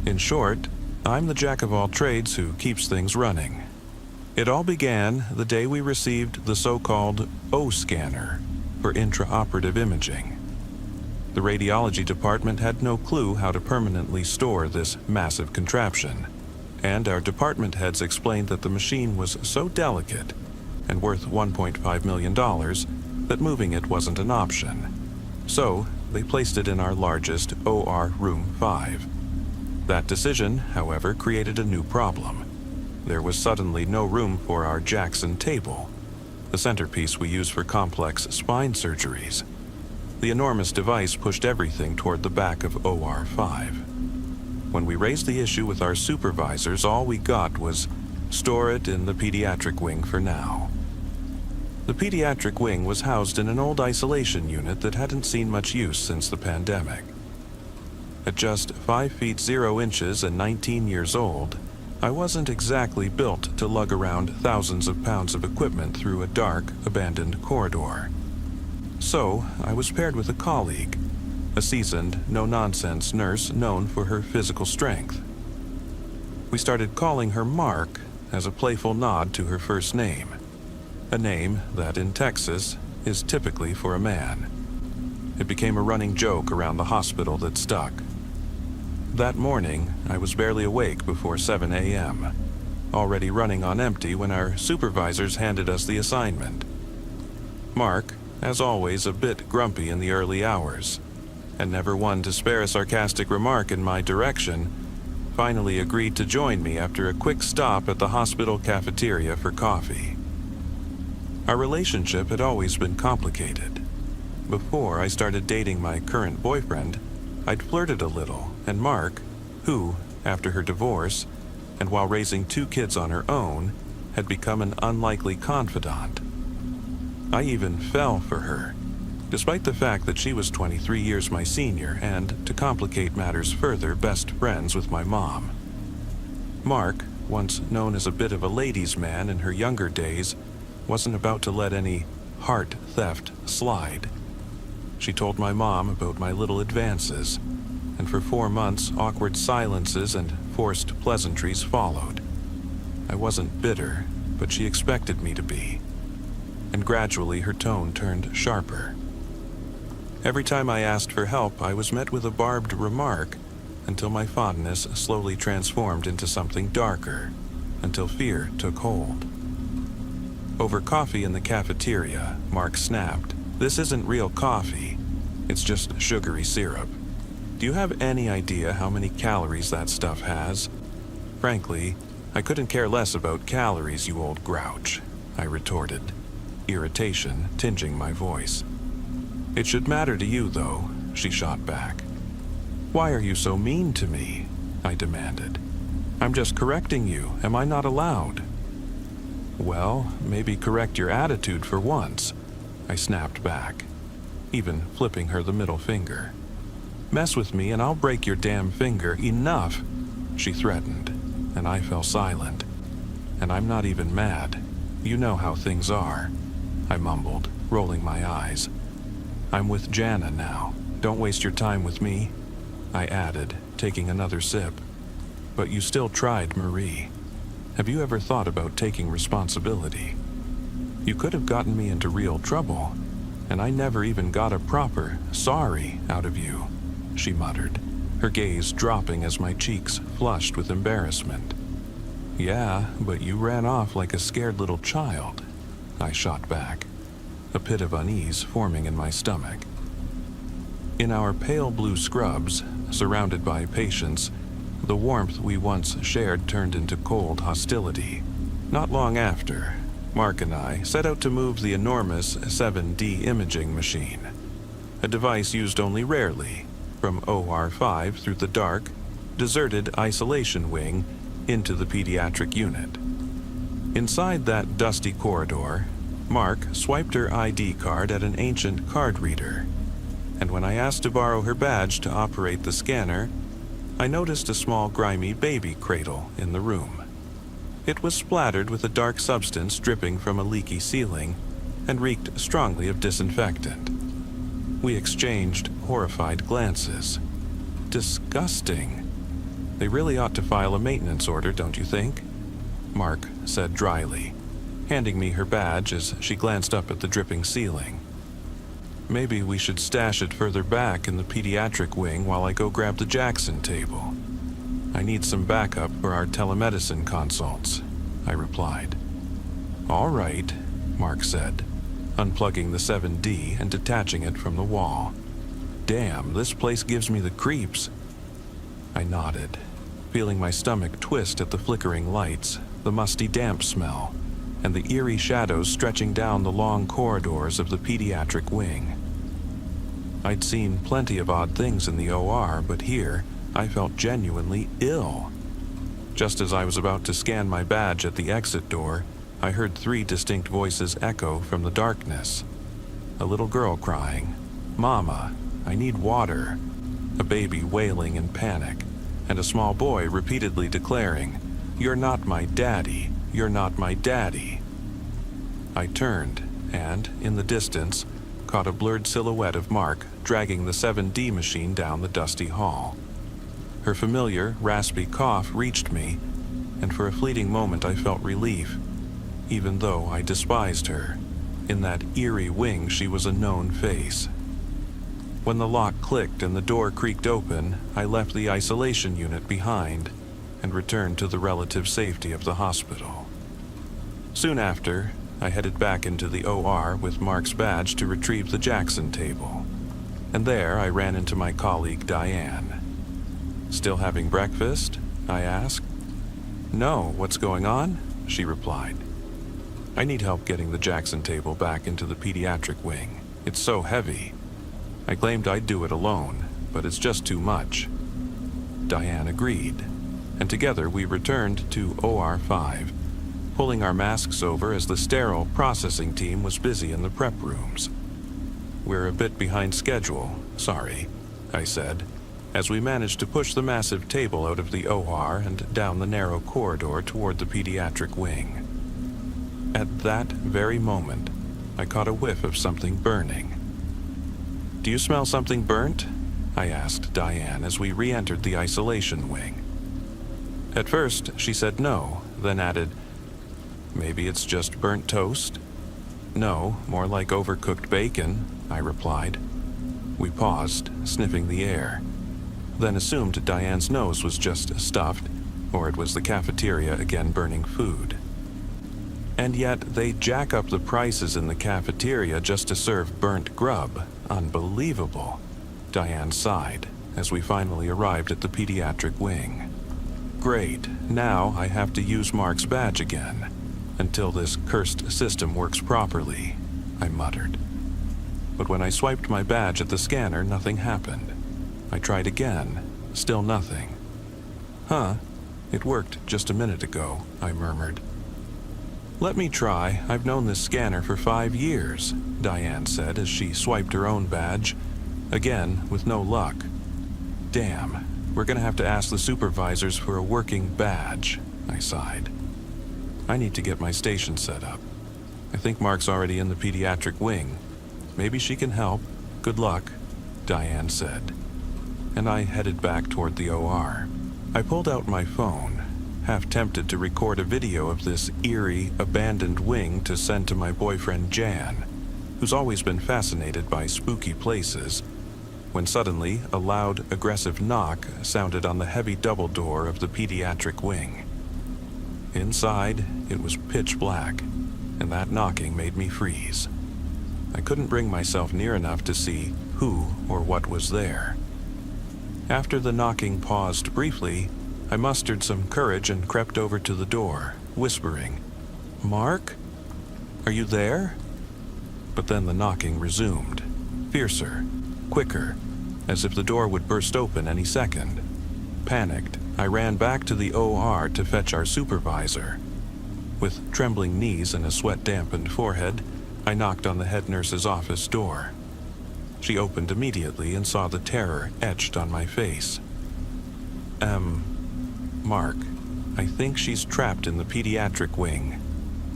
In short, I'm the jack of all trades who keeps things running. It all began the day we received the so-called O-scanner for intraoperative imaging. The radiology department had no clue how to permanently store this massive contraption, and our department heads explained that the machine was so delicate and worth $1.5 million that moving it wasn't an option. So, they placed it in our largest OR Room 5. That decision, however, created a new problem. There was suddenly no room for our Jackson table. the centerpiece we use for complex spine surgeries. The enormous device pushed everything toward the back of OR5. When we raised the issue with our supervisors, all we got was, store it in the pediatric wing for now. The pediatric wing was housed in an old isolation unit that hadn't seen much use since the pandemic. At just 5 feet 0 inches and 19 years old, I wasn't exactly built to lug around thousands of pounds of equipment through a dark, abandoned corridor. So, I was paired with a colleague, a seasoned, no-nonsense nurse known for her physical strength. We started calling her Mark as a playful nod to her first name, a name that in Texas is typically for a man. It became a running joke around the hospital that stuck. That morning, I was barely awake before 7 a.m., already running on empty when our supervisors handed us the assignment. Mark, as always, a bit grumpy in the early hours, and never one to spare a sarcastic remark in my direction, finally agreed to join me after a quick stop at the hospital cafeteria for coffee. Our relationship had always been complicated. Before I started dating my current boyfriend, I'd flirted a little, and Mark, who, after her divorce, and while raising 2 kids on her own, had become an unlikely confidant. I even fell for her, despite the fact that she was 23 years my senior and, to complicate matters further, best friends with my mom. Mark, once known as a bit of a ladies' man in her younger days, wasn't about to let any heart theft slide. She told my mom about my little advances, and for 4 months, awkward silences and forced pleasantries followed. I wasn't bitter, but she expected me to be. And gradually her tone turned sharper. Every time I asked for help, I was met with a barbed remark, until my fondness slowly transformed into something darker, until fear took hold. Over coffee in the cafeteria, Mark snapped, "This isn't real coffee. It's just sugary syrup. Do you have any idea how many calories that stuff has?" Frankly, I couldn't care less about calories, you old grouch, I retorted, irritation tinging my voice. "It should matter to you, though," she shot back. "Why are you so mean to me?" I demanded. "I'm just correcting you. Am I not allowed?" "Well, maybe correct your attitude for once," I snapped back, even flipping her the middle finger. "Mess with me and I'll break your damn finger. Enough," she threatened, and I fell silent. "And I'm not even mad. You know how things are," I mumbled, rolling my eyes. "I'm with Jana now. Don't waste your time with me," I added, taking another sip. "But you still tried Marie. Have you ever thought about taking responsibility? You could have gotten me into real trouble, and I never even got a proper sorry out of you," she muttered, her gaze dropping as my cheeks flushed with embarrassment. "Yeah, but you ran off like a scared little child," I shot back, a pit of unease forming in my stomach. In our pale blue scrubs, surrounded by patients, the warmth we once shared turned into cold hostility. Not long after, Mark and I set out to move the enormous 7D imaging machine, a device used only rarely, from OR5 through the dark, deserted isolation wing into the pediatric unit. Inside that dusty corridor, Mark swiped her ID card at an ancient card reader, and when I asked to borrow her badge to operate the scanner, I noticed a small grimy baby cradle in the room. It was splattered with a dark substance dripping from a leaky ceiling and reeked strongly of disinfectant. We exchanged horrified glances. Disgusting. "They really ought to file a maintenance order, don't you think?" Mark said dryly, handing me her badge as she glanced up at the dripping ceiling. "Maybe we should stash it further back in the pediatric wing while I go grab the Jackson table. I need some backup for our telemedicine consults," I replied. "All right," Mark said, unplugging the 7D and detaching it from the wall. "Damn, this place gives me the creeps." I nodded, feeling my stomach twist at the flickering lights, the musty damp smell, and the eerie shadows stretching down the long corridors of the pediatric wing. I'd seen plenty of odd things in the OR, but here I felt genuinely ill. Just as I was about to scan my badge at the exit door, I heard 3 distinct voices echo from the darkness. A little girl crying, "Mama, I need water," a baby wailing in panic, and a small boy repeatedly declaring, "You're not my daddy, you're not my daddy." I turned and, in the distance, caught a blurred silhouette of Mark dragging the 7D machine down the dusty hall. Her familiar, raspy cough reached me, and for a fleeting moment I felt relief, even though I despised her. In that eerie wing, she was a known face. When the lock clicked and the door creaked open, I left the isolation unit behind and returned to the relative safety of the hospital. Soon after, I headed back into the OR with Mark's badge to retrieve the Jackson table. And there I ran into my colleague Diane. "Still having breakfast?" I asked. "No, what's going on?" she replied. "I need help getting the Jackson table back into the pediatric wing. It's so heavy." I claimed I'd do it alone, but it's just too much. Diane agreed, and together we returned to OR 5, pulling our masks over as the sterile processing team was busy in the prep rooms. "We're a bit behind schedule, sorry," I said, as we managed to push the massive table out of the OR and down the narrow corridor toward the pediatric wing. At that very moment, I caught a whiff of something burning. "Do you smell something burnt?" I asked Diane as we re-entered the isolation wing. At first, she said no, then added, "Maybe it's just burnt toast?" "No, more like overcooked bacon," I replied. We paused, sniffing the air, then assumed Diane's nose was just stuffed, or it was the cafeteria again burning food. And yet, they jack up the prices in the cafeteria just to serve burnt grub. Unbelievable. Diane sighed as we finally arrived at the pediatric wing. "Great, now I have to use Mark's badge again, until this cursed system works properly," I muttered. But when I swiped my badge at the scanner, nothing happened. I tried again, still nothing. "Huh, it worked just a minute ago," I murmured. "Let me try. I've known this scanner for 5 years, Diane said as she swiped her own badge, again with no luck. "Damn, we're gonna have to ask the supervisors for a working badge," I sighed. "I need to get my station set up. I think Mark's already in the pediatric wing. Maybe she can help. Good luck," Diane said. And I headed back toward the OR. I pulled out my phone, half tempted to record a video of this eerie, abandoned wing to send to my boyfriend Jan, who's always been fascinated by spooky places, when suddenly a loud, aggressive knock sounded on the heavy double door of the pediatric wing. Inside, it was pitch black, and that knocking made me freeze. I couldn't bring myself near enough to see who or what was there. After the knocking paused briefly, I mustered some courage and crept over to the door, whispering, "Mark? Are you there?" But then the knocking resumed, fiercer, quicker, as if the door would burst open any second. Panicked, I ran back to the OR to fetch our supervisor. With trembling knees and a sweat-dampened forehead, I knocked on the head nurse's office door. She opened immediately and saw the terror etched on my face. Mark, I think she's trapped in the pediatric wing.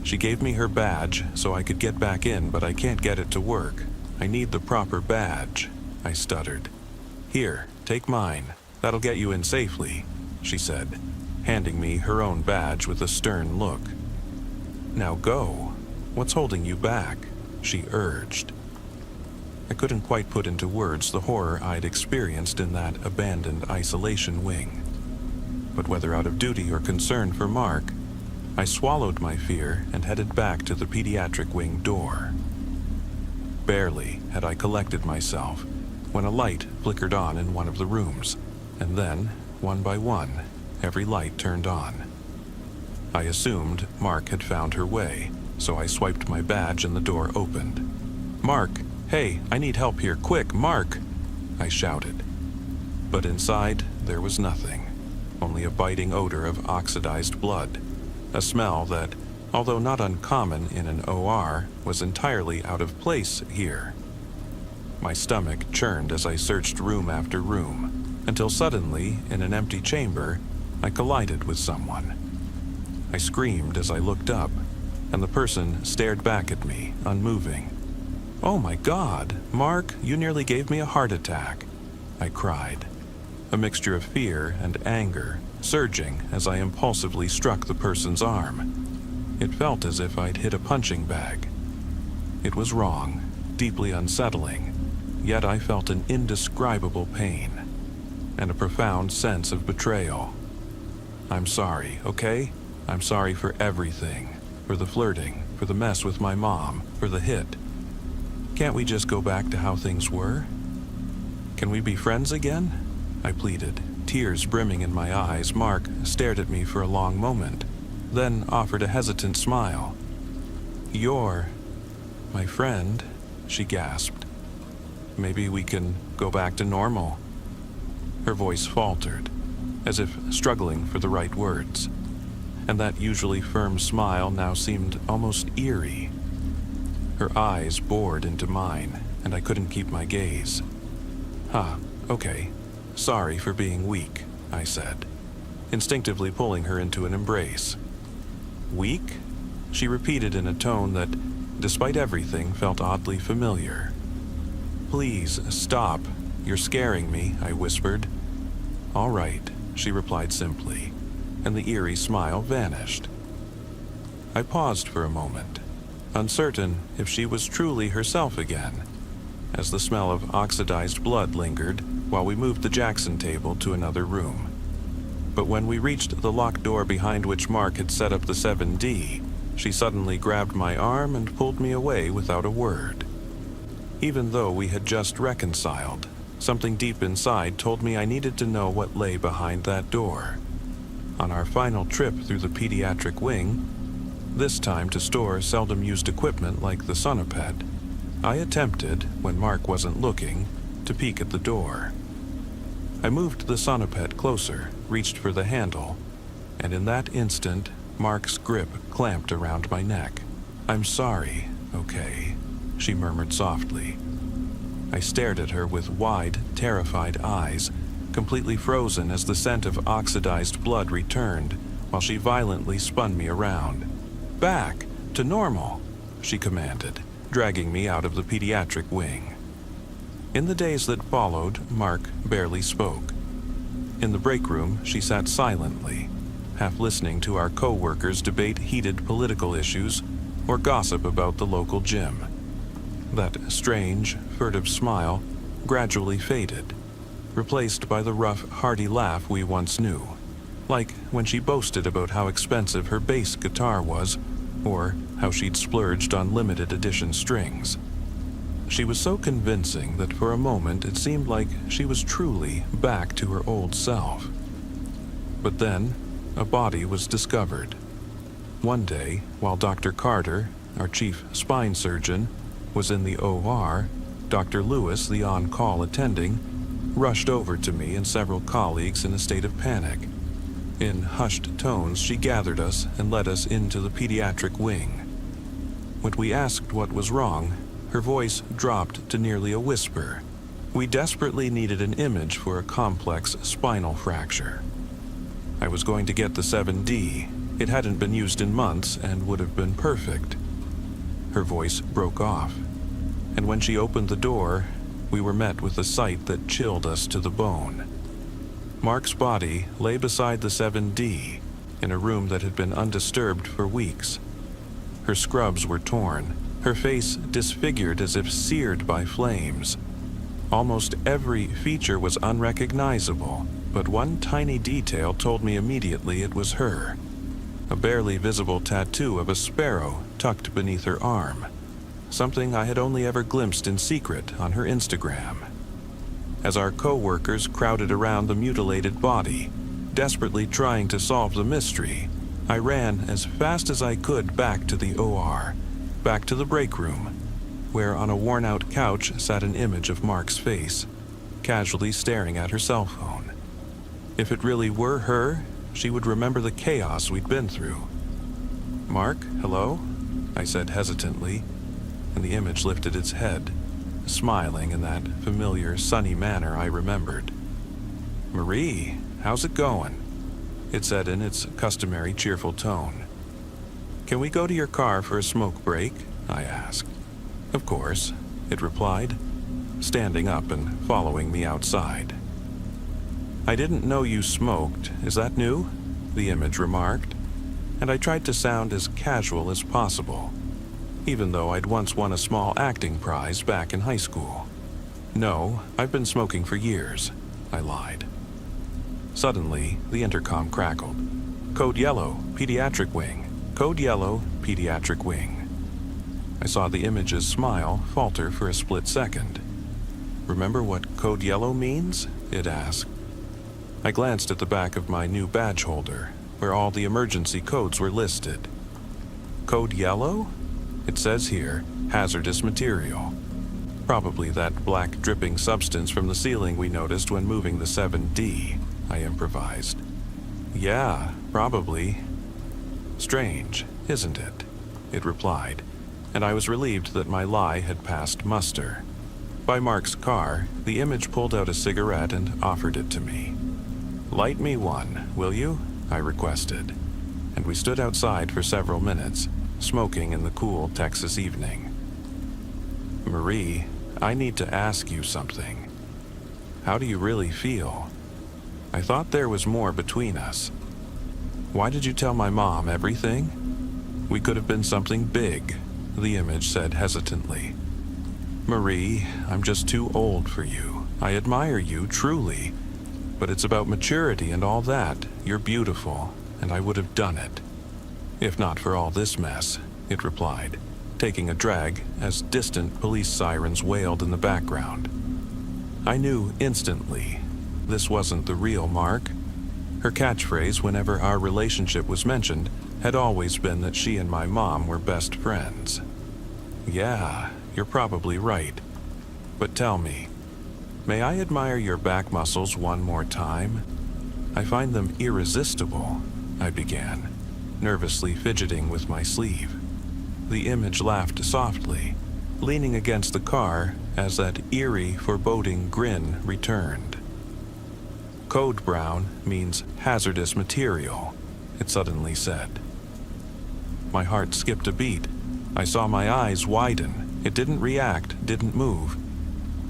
She gave me her badge so I could get back in, but I can't get it to work. I need the proper badge," I stuttered. "Here, take mine. That'll get you in safely," she said, handing me her own badge with a stern look. "Now go. What's holding you back?" she urged. I couldn't quite put into words the horror I'd experienced in that abandoned isolation wing. But whether out of duty or concern for Mark, I swallowed my fear and headed back to the pediatric wing door. Barely had I collected myself when a light flickered on in one of the rooms, and then, one by one, every light turned on. I assumed Mark had found her way, so I swiped my badge and the door opened. "Mark, hey, I need help here, quick, Mark!" I shouted. But inside, there was nothing, only a biting odor of oxidized blood, a smell that, although not uncommon in an OR, was entirely out of place here. My stomach churned as I searched room after room, until suddenly, in an empty chamber, I collided with someone. I screamed as I looked up, and the person stared back at me, unmoving. "Oh my God, Mark, you nearly gave me a heart attack," I cried, a mixture of fear and anger surging as I impulsively struck the person's arm. It felt as if I'd hit a punching bag. It was wrong, deeply unsettling, yet I felt an indescribable pain and a profound sense of betrayal. "I'm sorry, okay? I'm sorry for everything, for the flirting, for the mess with my mom, for the hit. Can't we just go back to how things were? Can we be friends again?" I pleaded, tears brimming in my eyes. Mark stared at me for a long moment, then offered a hesitant smile. "You're my friend," she gasped. "Maybe we can go back to normal." Her voice faltered, as if struggling for the right words, and that usually firm smile now seemed almost eerie. Her eyes bored into mine, and I couldn't keep my gaze. Okay. Sorry for being weak," I said, instinctively pulling her into an embrace. "Weak?" she repeated in a tone that, despite everything, felt oddly familiar. "Please, stop. You're scaring me," I whispered. "All right," she replied simply, and the eerie smile vanished. I paused for a moment, uncertain if she was truly herself again, as the smell of oxidized blood lingered while we moved the Jackson table to another room. But when we reached the locked door behind which Mark had set up the 7D, she suddenly grabbed my arm and pulled me away without a word. Even though we had just reconciled, something deep inside told me I needed to know what lay behind that door. On our final trip through the pediatric wing, this time to store seldom-used equipment like the sonopet, I attempted, when Mark wasn't looking, to peek at the door. I moved the sonopet closer, reached for the handle, and in that instant, Mark's grip clamped around my neck. "I'm sorry, okay," she murmured softly. I stared at her with wide, terrified eyes, completely frozen as the scent of oxidized blood returned, while she violently spun me around. "Back, to normal," she commanded, dragging me out of the pediatric wing. In the days that followed, Mark barely spoke. In the break room, she sat silently, half listening to our co-workers debate heated political issues or gossip about the local gym. That strange, furtive smile gradually faded, replaced by the rough, hearty laugh we once knew, like when she boasted about how expensive her bass guitar was, or how she'd splurged on limited edition strings. She was so convincing that for a moment it seemed like she was truly back to her old self. But then, a body was discovered. One day, while Dr. Carter, our chief spine surgeon, was in the OR, Dr. Lewis, the on-call attending, rushed over to me and several colleagues in a state of panic. In hushed tones, she gathered us and led us into the pediatric wing. When we asked what was wrong, her voice dropped to nearly a whisper. We desperately needed an image for a complex spinal fracture. I was going to get the 7D. It hadn't been used in months and would have been perfect. Her voice broke off, and when she opened the door, we were met with a sight that chilled us to the bone. Mark's body lay beside the 7D, in a room that had been undisturbed for weeks. Her scrubs were torn, her face disfigured as if seared by flames. Almost every feature was unrecognizable, but one tiny detail told me immediately it was her. A barely visible tattoo of a sparrow tucked beneath her arm, something I had only ever glimpsed in secret on her Instagram. As our co-workers crowded around the mutilated body, desperately trying to solve the mystery, I ran as fast as I could back to the OR, back to the break room, where on a worn-out couch sat an image of Mark's face, casually staring at her cell phone. If it really were her, she would remember the chaos we'd been through. "Mark, hello?" I said hesitantly, and the image lifted its head, smiling in that familiar, sunny manner I remembered. "Marie, how's it going?" it said in its customary cheerful tone. "Can we go to your car for a smoke break?" I asked. "Of course," it replied, standing up and following me outside. "I didn't know you smoked. Is that new?" the image remarked, and I tried to sound as casual as possible, even though I'd once won a small acting prize back in high school. "No, I've been smoking for years," I lied. Suddenly, the intercom crackled. "Code Yellow, Pediatric Wing. Code Yellow, Pediatric Wing." I saw the image's smile falter for a split second. "Remember what Code Yellow means?" it asked. I glanced at the back of my new badge holder, where all the emergency codes were listed. "Code Yellow?" It says here, hazardous material. Probably that black dripping substance from the ceiling we noticed when moving the 7D, I improvised. "Yeah, probably." "Strange, isn't it?" it replied, and I was relieved that my lie had passed muster. By Mark's car, the image pulled out a cigarette and offered it to me. "Light me one, will you?" I requested, and we stood outside for several minutes, smoking in the cool Texas evening. "Marie, I need to ask you something. How do you really feel? I thought there was more between us. Why did you tell my mom everything? We could have been something big," the image said hesitantly. "Marie, I'm just too old for you. I admire you, truly. But it's about maturity and all that. You're beautiful, and I would have done it. If not for all this mess," it replied, taking a drag as distant police sirens wailed in the background. I knew instantly this wasn't the real Mark. Her catchphrase whenever our relationship was mentioned had always been that she and my mom were best friends. "Yeah, you're probably right. But tell me, may I admire your back muscles one more time? I find them irresistible," I began, nervously fidgeting with my sleeve. The image laughed softly, leaning against the car as that eerie, foreboding grin returned. "Code brown means hazardous material," it suddenly said. My heart skipped a beat. I saw my eyes widen. It didn't react, didn't move.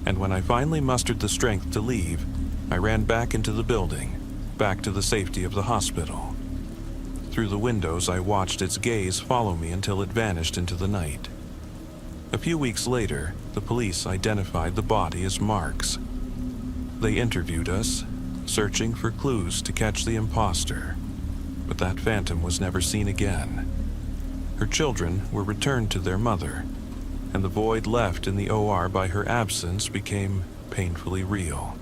And when I finally mustered the strength to leave, I ran back into the building, back to the safety of the hospital. Through the windows, I watched its gaze follow me until it vanished into the night. A few weeks later, the police identified the body as Mark's. They interviewed us, searching for clues to catch the imposter, but that phantom was never seen again. Her children were returned to their mother, and the void left in the OR by her absence became painfully real.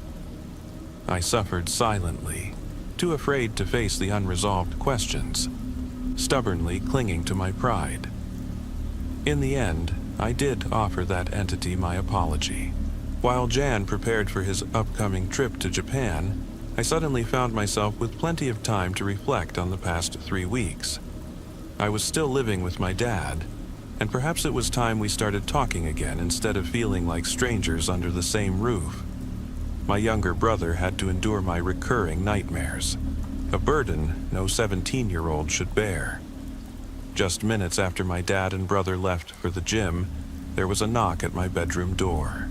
I suffered silently, too afraid to face the unresolved questions, stubbornly clinging to my pride. In the end, I did offer that entity my apology. While Jan prepared for his upcoming trip to Japan, I suddenly found myself with plenty of time to reflect on the past 3 weeks. I was still living with my dad, and perhaps it was time we started talking again instead of feeling like strangers under the same roof. My younger brother had to endure my recurring nightmares, a burden no 17-year-old should bear. Just minutes after my dad and brother left for the gym, there was a knock at my bedroom door.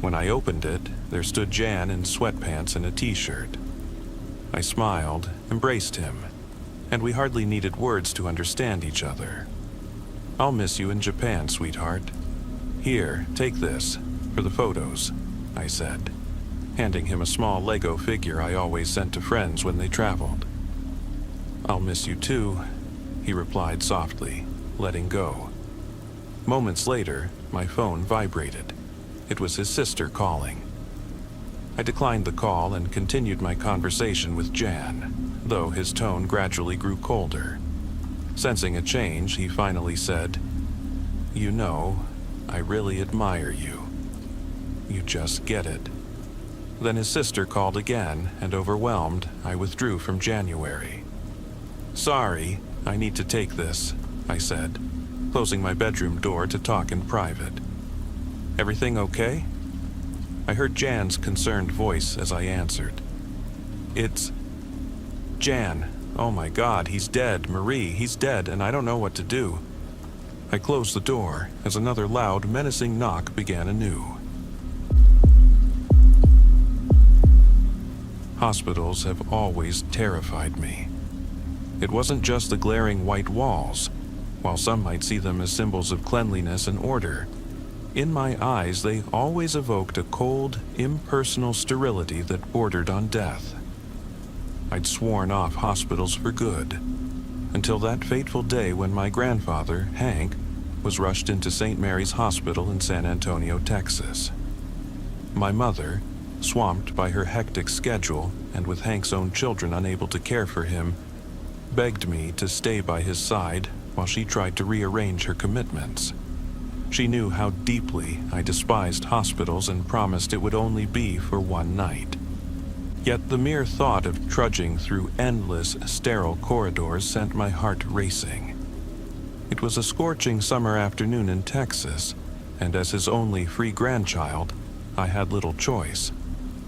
When I opened it, there stood Jan in sweatpants and a t-shirt. I smiled, embraced him, and we hardly needed words to understand each other. "I'll miss you in Japan, sweetheart. Here, take this, for the photos," I said, handing him a small Lego figure I always sent to friends when they traveled. "I'll miss you too," he replied softly, letting go. Moments later, my phone vibrated. It was his sister calling. I declined the call and continued my conversation with Jan, though his tone gradually grew colder. Sensing a change, he finally said, "You know, I really admire you. You just get it." Then his sister called again, and overwhelmed, I withdrew from January. "Sorry, I need to take this," I said, closing my bedroom door to talk in private. "Everything okay?" I heard Jan's concerned voice as I answered. "It's Jan. Oh my God, he's dead. Marie, he's dead, and I don't know what to do." I closed the door as another loud, menacing knock began anew. Hospitals have always terrified me. It wasn't just the glaring white walls. While some might see them as symbols of cleanliness and order, in my eyes they always evoked a cold, impersonal sterility that bordered on death. I'd sworn off hospitals for good, until that fateful day when my grandfather, Hank, was rushed into St. Mary's Hospital in San Antonio, Texas. My mother, swamped by her hectic schedule and with Hank's own children unable to care for him, begged me to stay by his side while she tried to rearrange her commitments. She knew how deeply I despised hospitals and promised it would only be for one night. Yet the mere thought of trudging through endless, sterile corridors sent my heart racing. It was a scorching summer afternoon in Texas, and as his only free grandchild, I had little choice.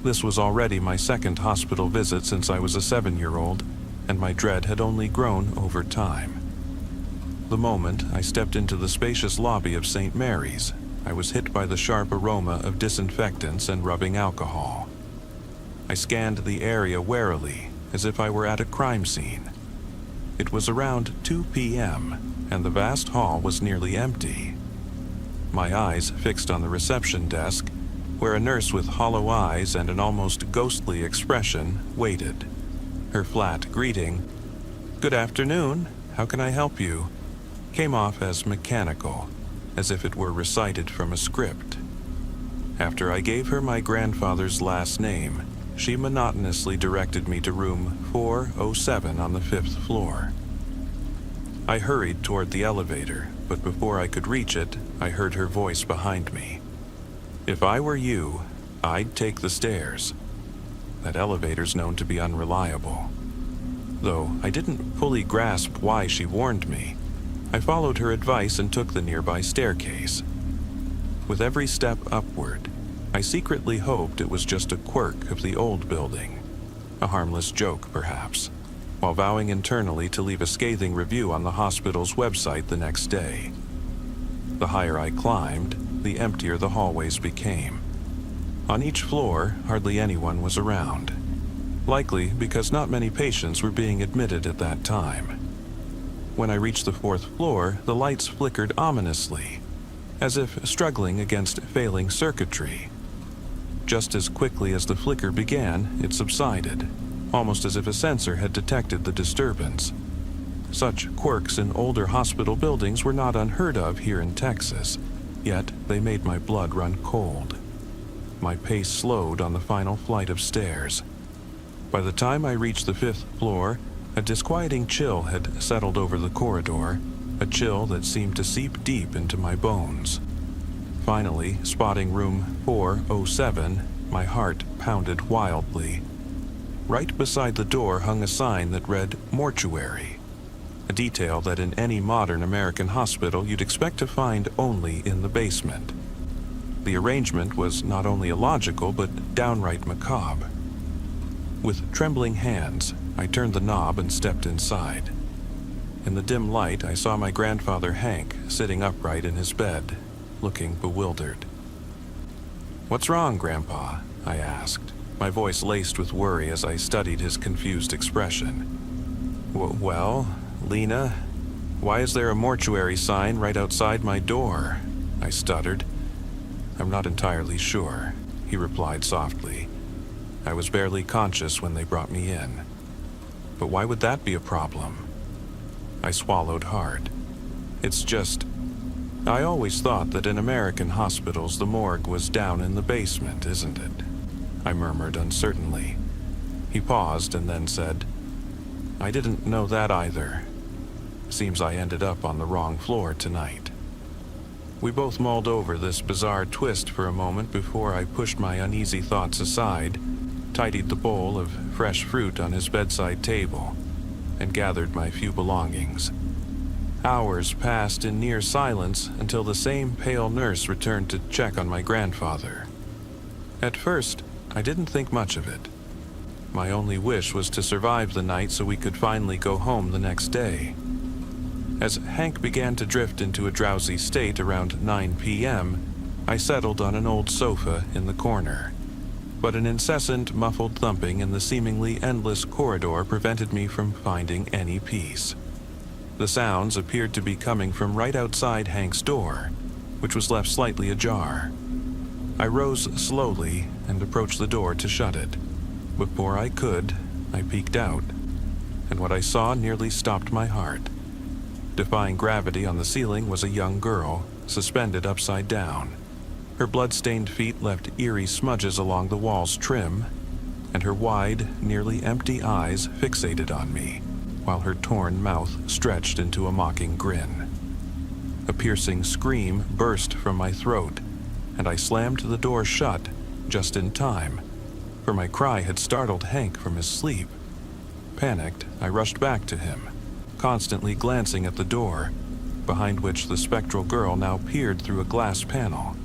This was already my second hospital visit since I was a 7-year-old, and my dread had only grown over time. The moment I stepped into the spacious lobby of St. Mary's, I was hit by the sharp aroma of disinfectants and rubbing alcohol. I scanned the area warily, as if I were at a crime scene. It was around 2 p.m., and the vast hall was nearly empty. My eyes fixed on the reception desk, where a nurse with hollow eyes and an almost ghostly expression waited. Her flat greeting, "Good afternoon, how can I help you?" came off as mechanical, as if it were recited from a script. After I gave her my grandfather's last name, she monotonously directed me to room 407 on the 5th floor. I hurried toward the elevator, but before I could reach it, I heard her voice behind me. "If I were you, I'd take the stairs. That elevator's known to be unreliable." Though I didn't fully grasp why she warned me, I followed her advice and took the nearby staircase. With every step upward, I secretly hoped it was just a quirk of the old building, a harmless joke perhaps, while vowing internally to leave a scathing review on the hospital's website the next day. The higher I climbed, the emptier the hallways became. On each floor, hardly anyone was around, likely because not many patients were being admitted at that time. When I reached the 4th floor, the lights flickered ominously, as if struggling against failing circuitry. Just as quickly as the flicker began, it subsided, almost as if a sensor had detected the disturbance. Such quirks in older hospital buildings were not unheard of here in Texas, yet they made my blood run cold. My pace slowed on the final flight of stairs. By the time I reached the 5th floor, a disquieting chill had settled over the corridor, a chill that seemed to seep deep into my bones. Finally, spotting room 407, my heart pounded wildly. Right beside the door hung a sign that read "Mortuary," a detail that in any modern American hospital you'd expect to find only in the basement. The arrangement was not only illogical, but downright macabre. With trembling hands, I turned the knob and stepped inside. In the dim light, I saw my grandfather Hank sitting upright in his bed, looking bewildered. "What's wrong, Grandpa?" I asked, my voice laced with worry as I studied his confused expression. Well, Lena, why is there a mortuary sign right outside my door?" I stuttered. "I'm not entirely sure," he replied softly. "I was barely conscious when they brought me in. But why would that be a problem?" I swallowed hard. "It's just, I always thought that in American hospitals the morgue was down in the basement, isn't it?" I murmured uncertainly. He paused and then said, "I didn't know that either." Seems I ended up on the wrong floor tonight. We both mulled over this bizarre twist for a moment before I pushed my uneasy thoughts aside, tidied the bowl of fresh fruit on his bedside table, and gathered my few belongings. Hours passed in near silence until the same pale nurse returned to check on my grandfather. At first, I didn't think much of it. My only wish was to survive the night so we could finally go home the next day. As Hank began to drift into a drowsy state around 9 p.m., I settled on an old sofa in the corner. But an incessant, muffled thumping in the seemingly endless corridor prevented me from finding any peace. The sounds appeared to be coming from right outside Hank's door, which was left slightly ajar. I rose slowly and approached the door to shut it. Before I could, I peeked out, and what I saw nearly stopped my heart. Defying gravity on the ceiling was a young girl, suspended upside down. Her blood-stained feet left eerie smudges along the wall's trim, and her wide, nearly empty eyes fixated on me, while her torn mouth stretched into a mocking grin. A piercing scream burst from my throat, and I slammed the door shut just in time, for my cry had startled Hank from his sleep. Panicked, I rushed back to him, constantly glancing at the door, behind which the spectral girl now peered through a glass panel,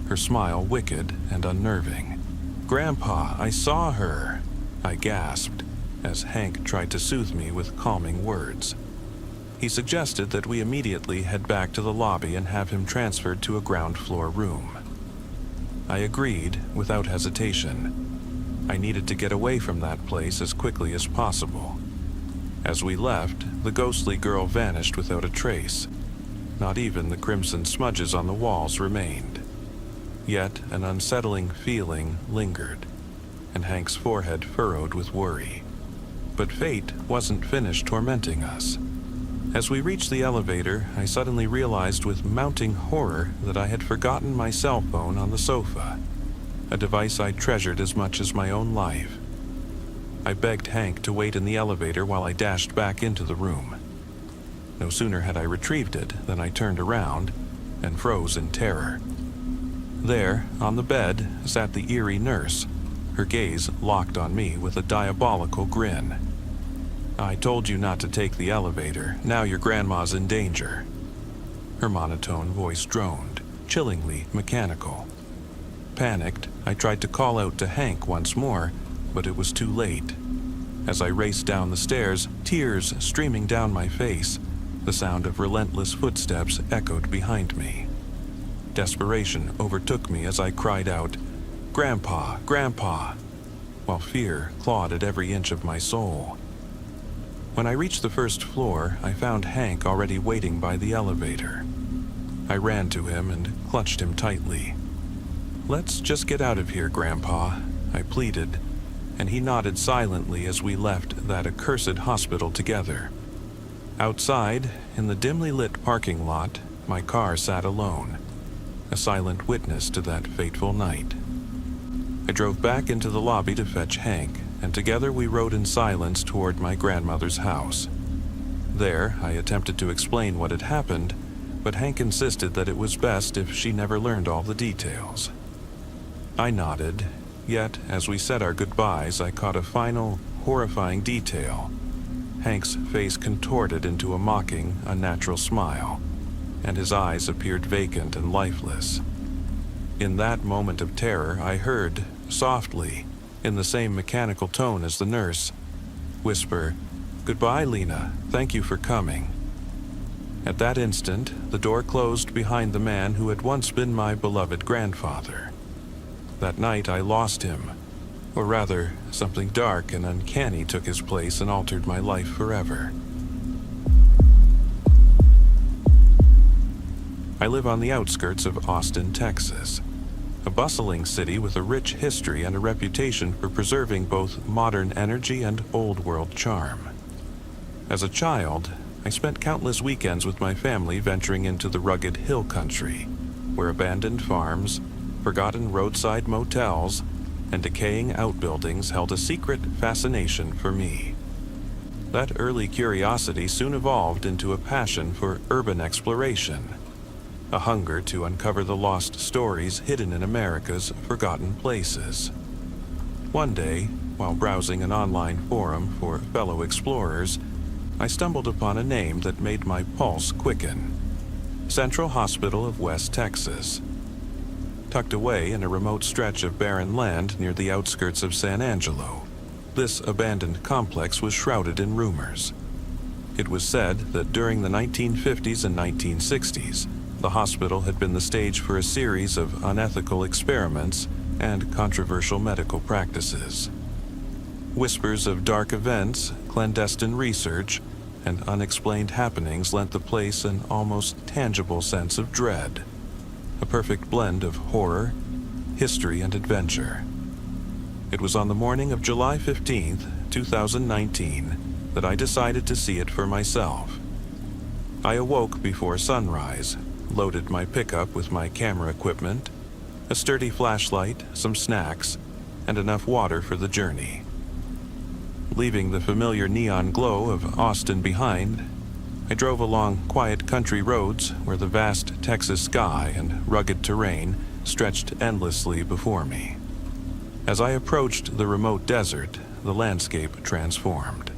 her smile wicked and unnerving. "Grandpa, I saw her," I gasped, as Hank tried to soothe me with calming words. He suggested that we immediately head back to the lobby and have him transferred to a ground floor room. I agreed without hesitation. I needed to get away from that place as quickly as possible. As we left, the ghostly girl vanished without a trace. Not even the crimson smudges on the walls remained. Yet an unsettling feeling lingered, and Hank's forehead furrowed with worry. But fate wasn't finished tormenting us. As we reached the elevator, I suddenly realized with mounting horror that I had forgotten my cell phone on the sofa, a device I treasured as much as my own life. I begged Hank to wait in the elevator while I dashed back into the room. No sooner had I retrieved it than I turned around and froze in terror. There, on the bed, sat the eerie nurse, her gaze locked on me with a diabolical grin. "I told you not to take the elevator. Now your grandma's in danger." Her monotone voice droned, chillingly mechanical. Panicked, I tried to call out to Hank once more, but it was too late. As I raced down the stairs, tears streaming down my face, the sound of relentless footsteps echoed behind me. Desperation overtook me as I cried out, "Grandpa, Grandpa," while fear clawed at every inch of my soul. When I reached the first floor, I found Hank already waiting by the elevator. I ran to him and clutched him tightly. "Let's just get out of here, Grandpa," I pleaded, and he nodded silently as we left that accursed hospital together. Outside, in the dimly lit parking lot, my car sat alone, a silent witness to that fateful night. I drove back into the lobby to fetch Hank, and together we rode in silence toward my grandmother's house. There, I attempted to explain what had happened, but Hank insisted that it was best if she never learned all the details. I nodded, yet as we said our goodbyes, I caught a final, horrifying detail. Hank's face contorted into a mocking, unnatural smile, and his eyes appeared vacant and lifeless. In that moment of terror, I heard, softly, in the same mechanical tone as the nurse, whisper, "Goodbye, Lena. Thank you for coming." At that instant, the door closed behind the man who had once been my beloved grandfather. That night I lost him, or rather, something dark and uncanny took his place and altered my life forever. I live on the outskirts of Austin, Texas, a bustling city with a rich history and a reputation for preserving both modern energy and old-world charm. As a child, I spent countless weekends with my family venturing into the rugged hill country, where abandoned farms, forgotten roadside motels, and decaying outbuildings held a secret fascination for me. That early curiosity soon evolved into a passion for urban exploration, a hunger to uncover the lost stories hidden in America's forgotten places. One day, while browsing an online forum for fellow explorers, I stumbled upon a name that made my pulse quicken: Central Hospital of West Texas. Tucked away in a remote stretch of barren land near the outskirts of San Angelo, this abandoned complex was shrouded in rumors. It was said that during the 1950s and 1960s, the hospital had been the stage for a series of unethical experiments and controversial medical practices. Whispers of dark events, clandestine research, and unexplained happenings lent the place an almost tangible sense of dread, a perfect blend of horror, history, and adventure. It was on the morning of July 15th, 2019, that I decided to see it for myself. I awoke before sunrise, loaded my pickup with my camera equipment, a sturdy flashlight, some snacks, and enough water for the journey. Leaving the familiar neon glow of Austin behind, I drove along quiet country roads where the vast Texas sky and rugged terrain stretched endlessly before me. As I approached the remote desert, the landscape transformed.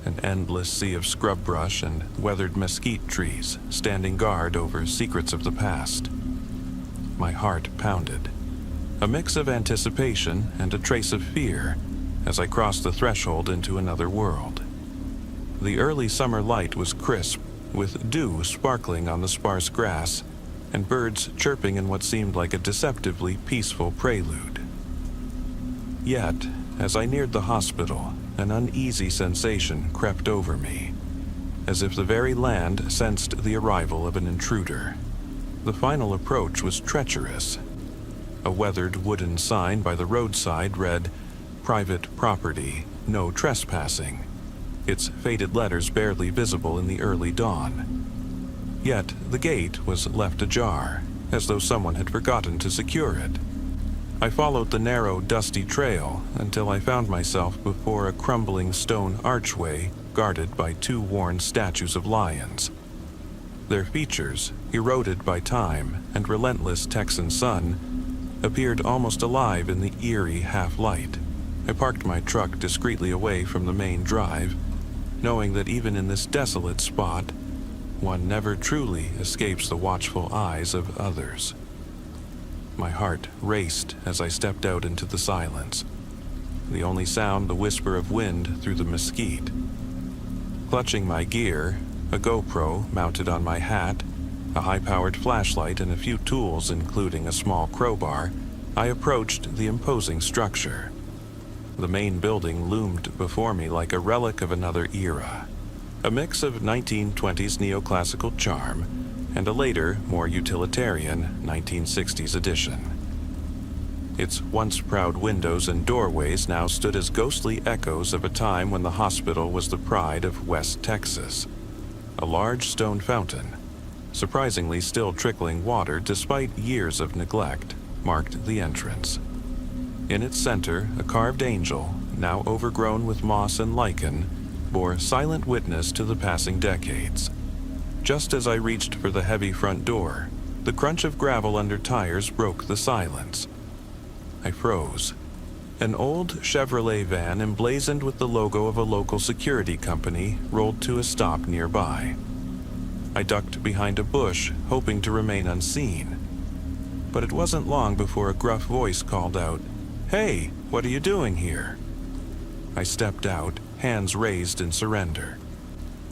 An endless sea of scrub brush and weathered mesquite trees standing guard over secrets of the past. My heart pounded, a mix of anticipation and a trace of fear as I crossed the threshold into another world. The early summer light was crisp, with dew sparkling on the sparse grass and birds chirping in what seemed like a deceptively peaceful prelude. Yet, as I neared the hospital, an uneasy sensation crept over me, as if the very land sensed the arrival of an intruder. The final approach was treacherous. A weathered wooden sign by the roadside read, "Private property, no trespassing," its faded letters barely visible in the early dawn. Yet the gate was left ajar, as though someone had forgotten to secure it. I followed the narrow, dusty trail until I found myself before a crumbling stone archway guarded by two worn statues of lions. Their features, eroded by time and relentless Texan sun, appeared almost alive in the eerie half-light. I parked my truck discreetly away from the main drive, knowing that even in this desolate spot, one never truly escapes the watchful eyes of others. My heart raced as I stepped out into the silence, the only sound the whisper of wind through the mesquite. Clutching my gear, a GoPro mounted on my hat, a high-powered flashlight, and a few tools including a small crowbar, I approached the imposing structure. The main building loomed before me like a relic of another era, a mix of 1920s neoclassical charm and a later, more utilitarian 1960s addition. Its once proud windows and doorways now stood as ghostly echoes of a time when the hospital was the pride of West Texas. A large stone fountain, surprisingly still trickling water despite years of neglect, marked the entrance. In its center, a carved angel, now overgrown with moss and lichen, bore silent witness to the passing decades. Just as I reached for the heavy front door, the crunch of gravel under tires broke the silence. I froze. An old Chevrolet van emblazoned with the logo of a local security company rolled to a stop nearby. I ducked behind a bush, hoping to remain unseen. But it wasn't long before a gruff voice called out, "Hey, what are you doing here?" I stepped out, hands raised in surrender.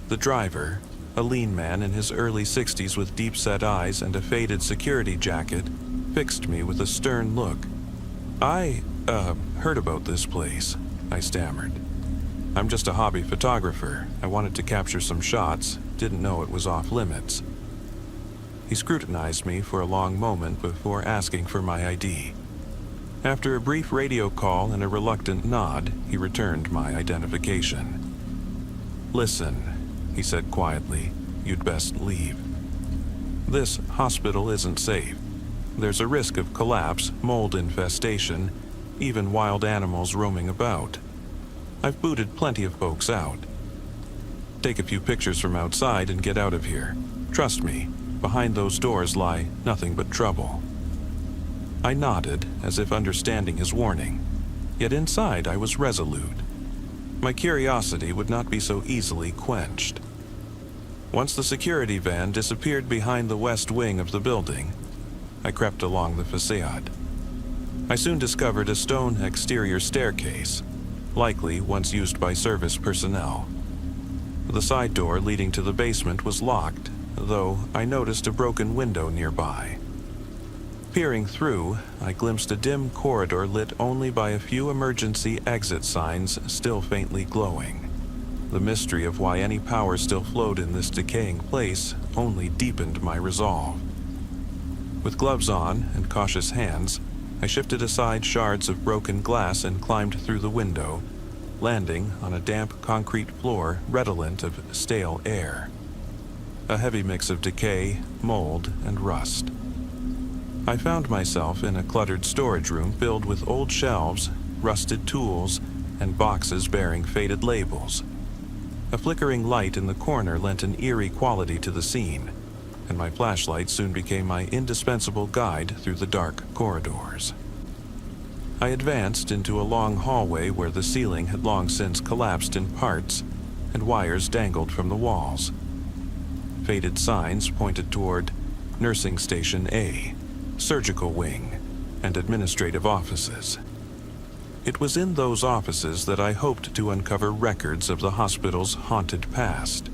The driver, a lean man in his early 60s with deep-set eyes and a faded security jacket, fixed me with a stern look. I heard about this place," I stammered. "I'm just a hobby photographer. I wanted to capture some shots, didn't know it was off limits." He scrutinized me for a long moment before asking for my ID. After a brief radio call and a reluctant nod, he returned my identification. "Listen," he said quietly, "you'd best leave. This hospital isn't safe. There's a risk of collapse, mold infestation, even wild animals roaming about. I've booted plenty of folks out. take a few pictures from outside and get out of here. Trust me, behind those doors lie nothing but trouble." I nodded, as if understanding his warning, yet inside I was resolute. My curiosity would not be so easily quenched. Once the security van disappeared behind the west wing of the building, I crept along the facade. I soon discovered a stone exterior staircase, likely once used by service personnel. The side door leading to the basement was locked, though I noticed a broken window nearby. Peering through, I glimpsed a dim corridor lit only by a few emergency exit signs still faintly glowing. The mystery of why any power still flowed in this decaying place only deepened my resolve. With gloves on and cautious hands, I shifted aside shards of broken glass and climbed through the window, landing on a damp concrete floor redolent of stale air. A heavy mix of decay, mold, and rust. I found myself in a cluttered storage room filled with old shelves, rusted tools, and boxes bearing faded labels. A flickering light in the corner lent an eerie quality to the scene, and my flashlight soon became my indispensable guide through the dark corridors. I advanced into a long hallway where the ceiling had long since collapsed in parts, and wires dangled from the walls. Faded signs pointed toward Nursing Station A, Surgical Wing, and administrative offices. It was in those offices that I hoped to uncover records of the hospital's haunted past.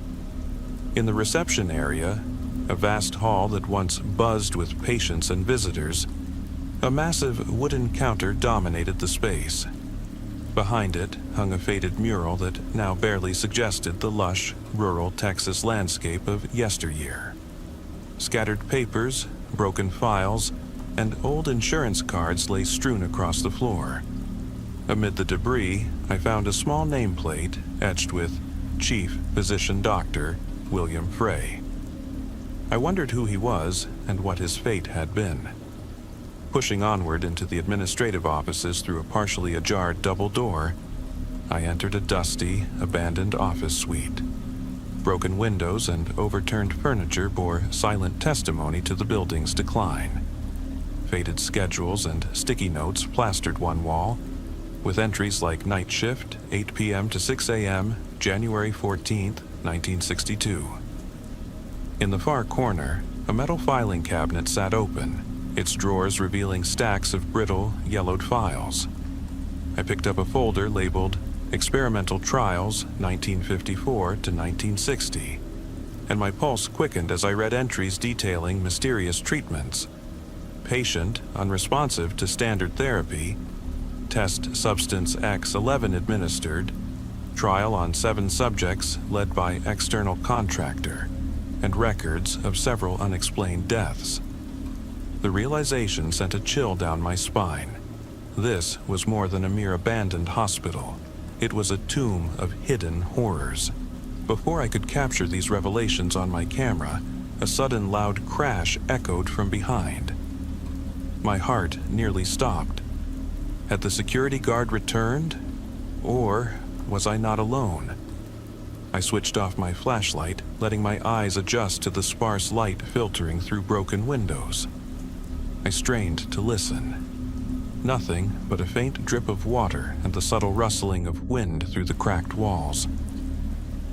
In the reception area, a vast hall that once buzzed with patients and visitors, a massive wooden counter dominated the space. Behind it hung a faded mural that now barely suggested the lush, rural Texas landscape of yesteryear. Scattered papers, broken files, and old insurance cards lay strewn across the floor. Amid the debris, I found a small nameplate etched with Chief Physician Dr. William Frey. I wondered who he was and what his fate had been. Pushing onward into the administrative offices through a partially ajar double door, I entered a dusty, abandoned office suite. Broken windows and overturned furniture bore silent testimony to the building's decline. Faded schedules and sticky notes plastered one wall, with entries like night shift, 8 p.m. to 6 a.m., January 14th, 1962. In the far corner, a metal filing cabinet sat open, its drawers revealing stacks of brittle, yellowed files. I picked up a folder labeled Experimental Trials 1954 to 1960, and my pulse quickened as I read entries detailing mysterious treatments. Patient unresponsive to standard therapy, test substance X11 administered, trial on 7 subjects led by external contractor, and records of several unexplained deaths. The realization sent a chill down my spine. This was more than a mere abandoned hospital. It was a tomb of hidden horrors. Before I could capture these revelations on my camera, a sudden loud crash echoed from behind. My heart nearly stopped. Had the security guard returned? Or was I not alone? I switched off my flashlight, letting my eyes adjust to the sparse light filtering through broken windows. I strained to listen. Nothing but a faint drip of water and the subtle rustling of wind through the cracked walls.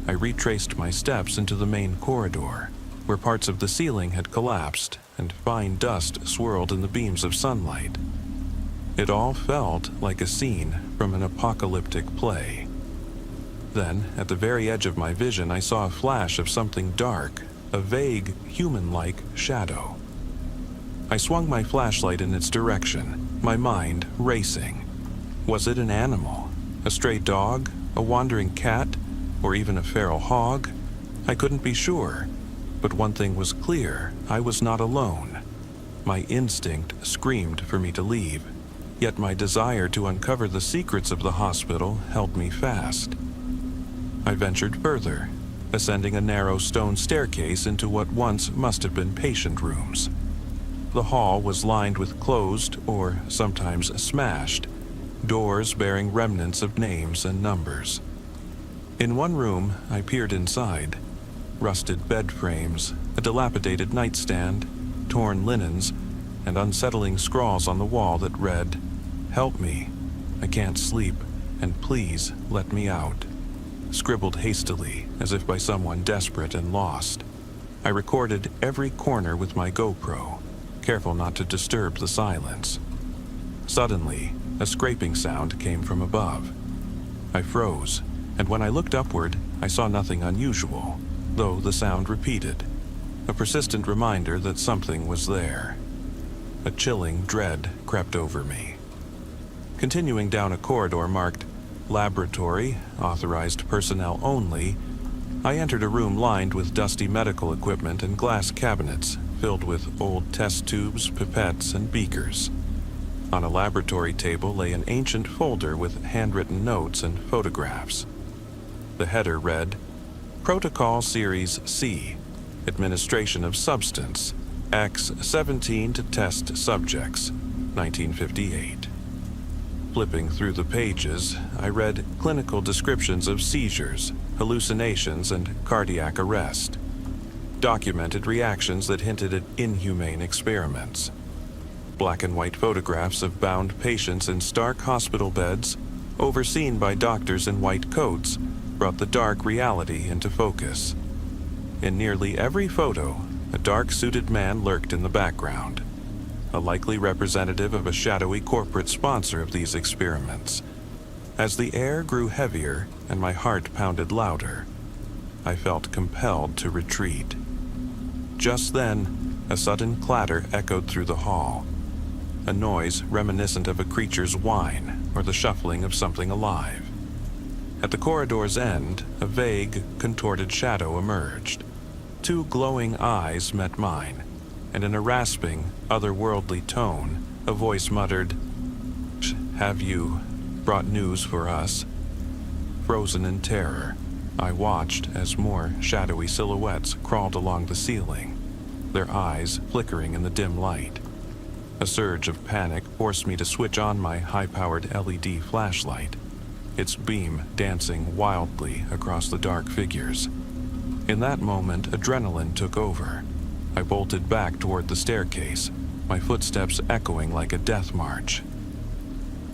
I retraced my steps into the main corridor, where parts of the ceiling had collapsed and fine dust swirled in the beams of sunlight. It all felt like a scene from an apocalyptic play. Then, at the very edge of my vision, I saw a flash of something dark, a vague, human-like shadow. I swung my flashlight in its direction, my mind racing. Was it an animal? A stray dog? A wandering cat? Or even a feral hog? I couldn't be sure. But one thing was clear, I was not alone. My instinct screamed for me to leave, yet my desire to uncover the secrets of the hospital held me fast. I ventured further, ascending a narrow stone staircase into what once must have been patient rooms. The hall was lined with closed, or sometimes smashed, doors bearing remnants of names and numbers. In one room, I peered inside. Rusted bed frames, a dilapidated nightstand, torn linens, and unsettling scrawls on the wall that read, "Help me. I can't sleep, and please let me out." Scribbled hastily, as if by someone desperate and lost. I recorded every corner with my GoPro, careful not to disturb the silence. Suddenly, a scraping sound came from above. I froze, and when I looked upward, I saw nothing unusual, though the sound repeated, a persistent reminder that something was there. A chilling dread crept over me. Continuing down a corridor marked "Laboratory, authorized personnel only," I entered a room lined with dusty medical equipment and glass cabinets filled with old test tubes, pipettes, and beakers. On a laboratory table lay an ancient folder with handwritten notes and photographs. The header read, "Protocol Series C, Administration of Substance, X-17 to Test Subjects, 1958. Flipping through the pages, I read clinical descriptions of seizures, hallucinations, and cardiac arrest. Documented reactions that hinted at inhumane experiments. Black and white photographs of bound patients in stark hospital beds, overseen by doctors in white coats, brought the dark reality into focus. In nearly every photo, a dark-suited man lurked in the background, a likely representative of a shadowy corporate sponsor of these experiments. As the air grew heavier and my heart pounded louder, I felt compelled to retreat. Just then, a sudden clatter echoed through the hall, a noise reminiscent of a creature's whine or the shuffling of something alive. At the corridor's end, a vague, contorted shadow emerged. 2 glowing eyes met mine, and in a rasping, otherworldly tone, a voice muttered, "Have you brought news for us?" Frozen in terror, I watched as more shadowy silhouettes crawled along the ceiling, their eyes flickering in the dim light. A surge of panic forced me to switch on my high-powered LED flashlight, its beam dancing wildly across the dark figures. In that moment, adrenaline took over. I bolted back toward the staircase, my footsteps echoing like a death march.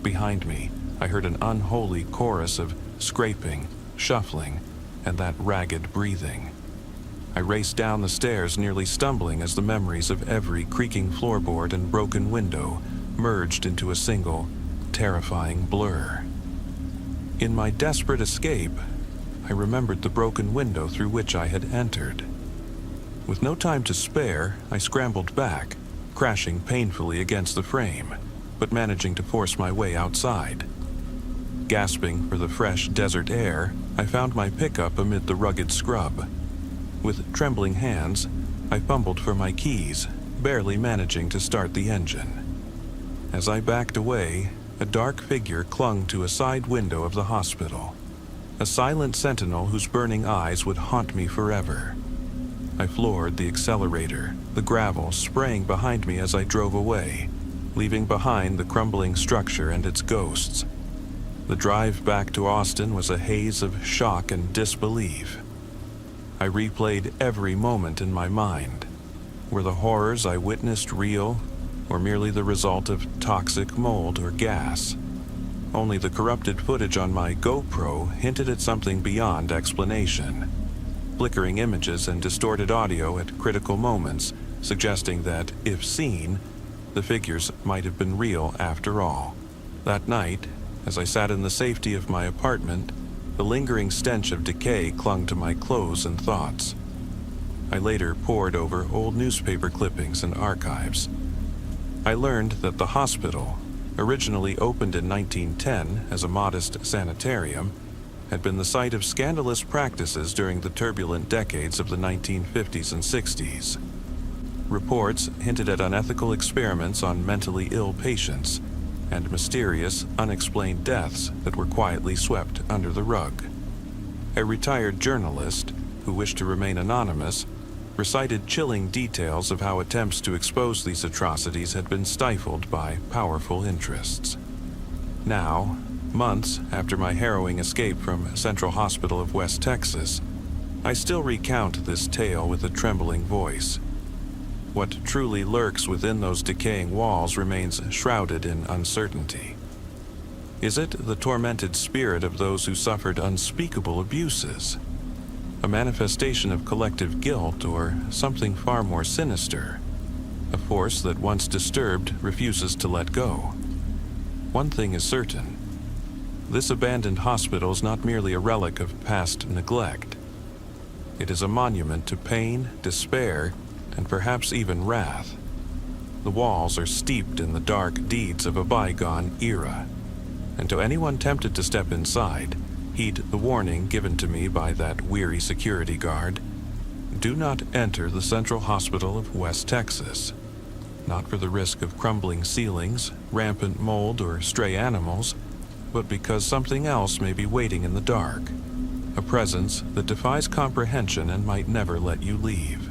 Behind me, I heard an unholy chorus of scraping, shuffling, and that ragged breathing. I raced down the stairs, nearly stumbling as the memories of every creaking floorboard and broken window merged into a single, terrifying blur. In my desperate escape, I remembered the broken window through which I had entered. With no time to spare, I scrambled back, crashing painfully against the frame, but managing to force my way outside. Gasping for the fresh desert air, I found my pickup amid the rugged scrub. With trembling hands, I fumbled for my keys, barely managing to start the engine. As I backed away, a dark figure clung to a side window of the hospital, a silent sentinel whose burning eyes would haunt me forever. I floored the accelerator, the gravel spraying behind me as I drove away, leaving behind the crumbling structure and its ghosts. The drive back to Austin was a haze of shock and disbelief. I replayed every moment in my mind. Were the horrors I witnessed real, or merely the result of toxic mold or gas? Only the corrupted footage on my GoPro hinted at something beyond explanation. Flickering images and distorted audio at critical moments, suggesting that, if seen, the figures might have been real after all. That night, as I sat in the safety of my apartment, the lingering stench of decay clung to my clothes and thoughts. I later pored over old newspaper clippings and archives. I learned that the hospital, originally opened in 1910 as a modest sanitarium, had been the site of scandalous practices during the turbulent decades of the 1950s and 60s. Reports hinted at unethical experiments on mentally ill patients, and mysterious, unexplained deaths that were quietly swept under the rug. A retired journalist, who wished to remain anonymous, recited chilling details of how attempts to expose these atrocities had been stifled by powerful interests. Now, Months after my harrowing escape from Central Hospital of West Texas, I still recount this tale with a trembling voice. What truly lurks within those decaying walls remains shrouded in uncertainty. Is it the tormented spirit of those who suffered unspeakable abuses? A manifestation of collective guilt, or something far more sinister? A force that once disturbed refuses to let go. One thing is certain. This abandoned hospital is not merely a relic of past neglect. It is a monument to pain, despair, and perhaps even wrath. The walls are steeped in the dark deeds of a bygone era. And to anyone tempted to step inside, heed the warning given to me by that weary security guard. Do not enter the Central Hospital of West Texas. Not for the risk of crumbling ceilings, rampant mold, or stray animals, but because something else may be waiting in the dark. A presence that defies comprehension and might never let you leave.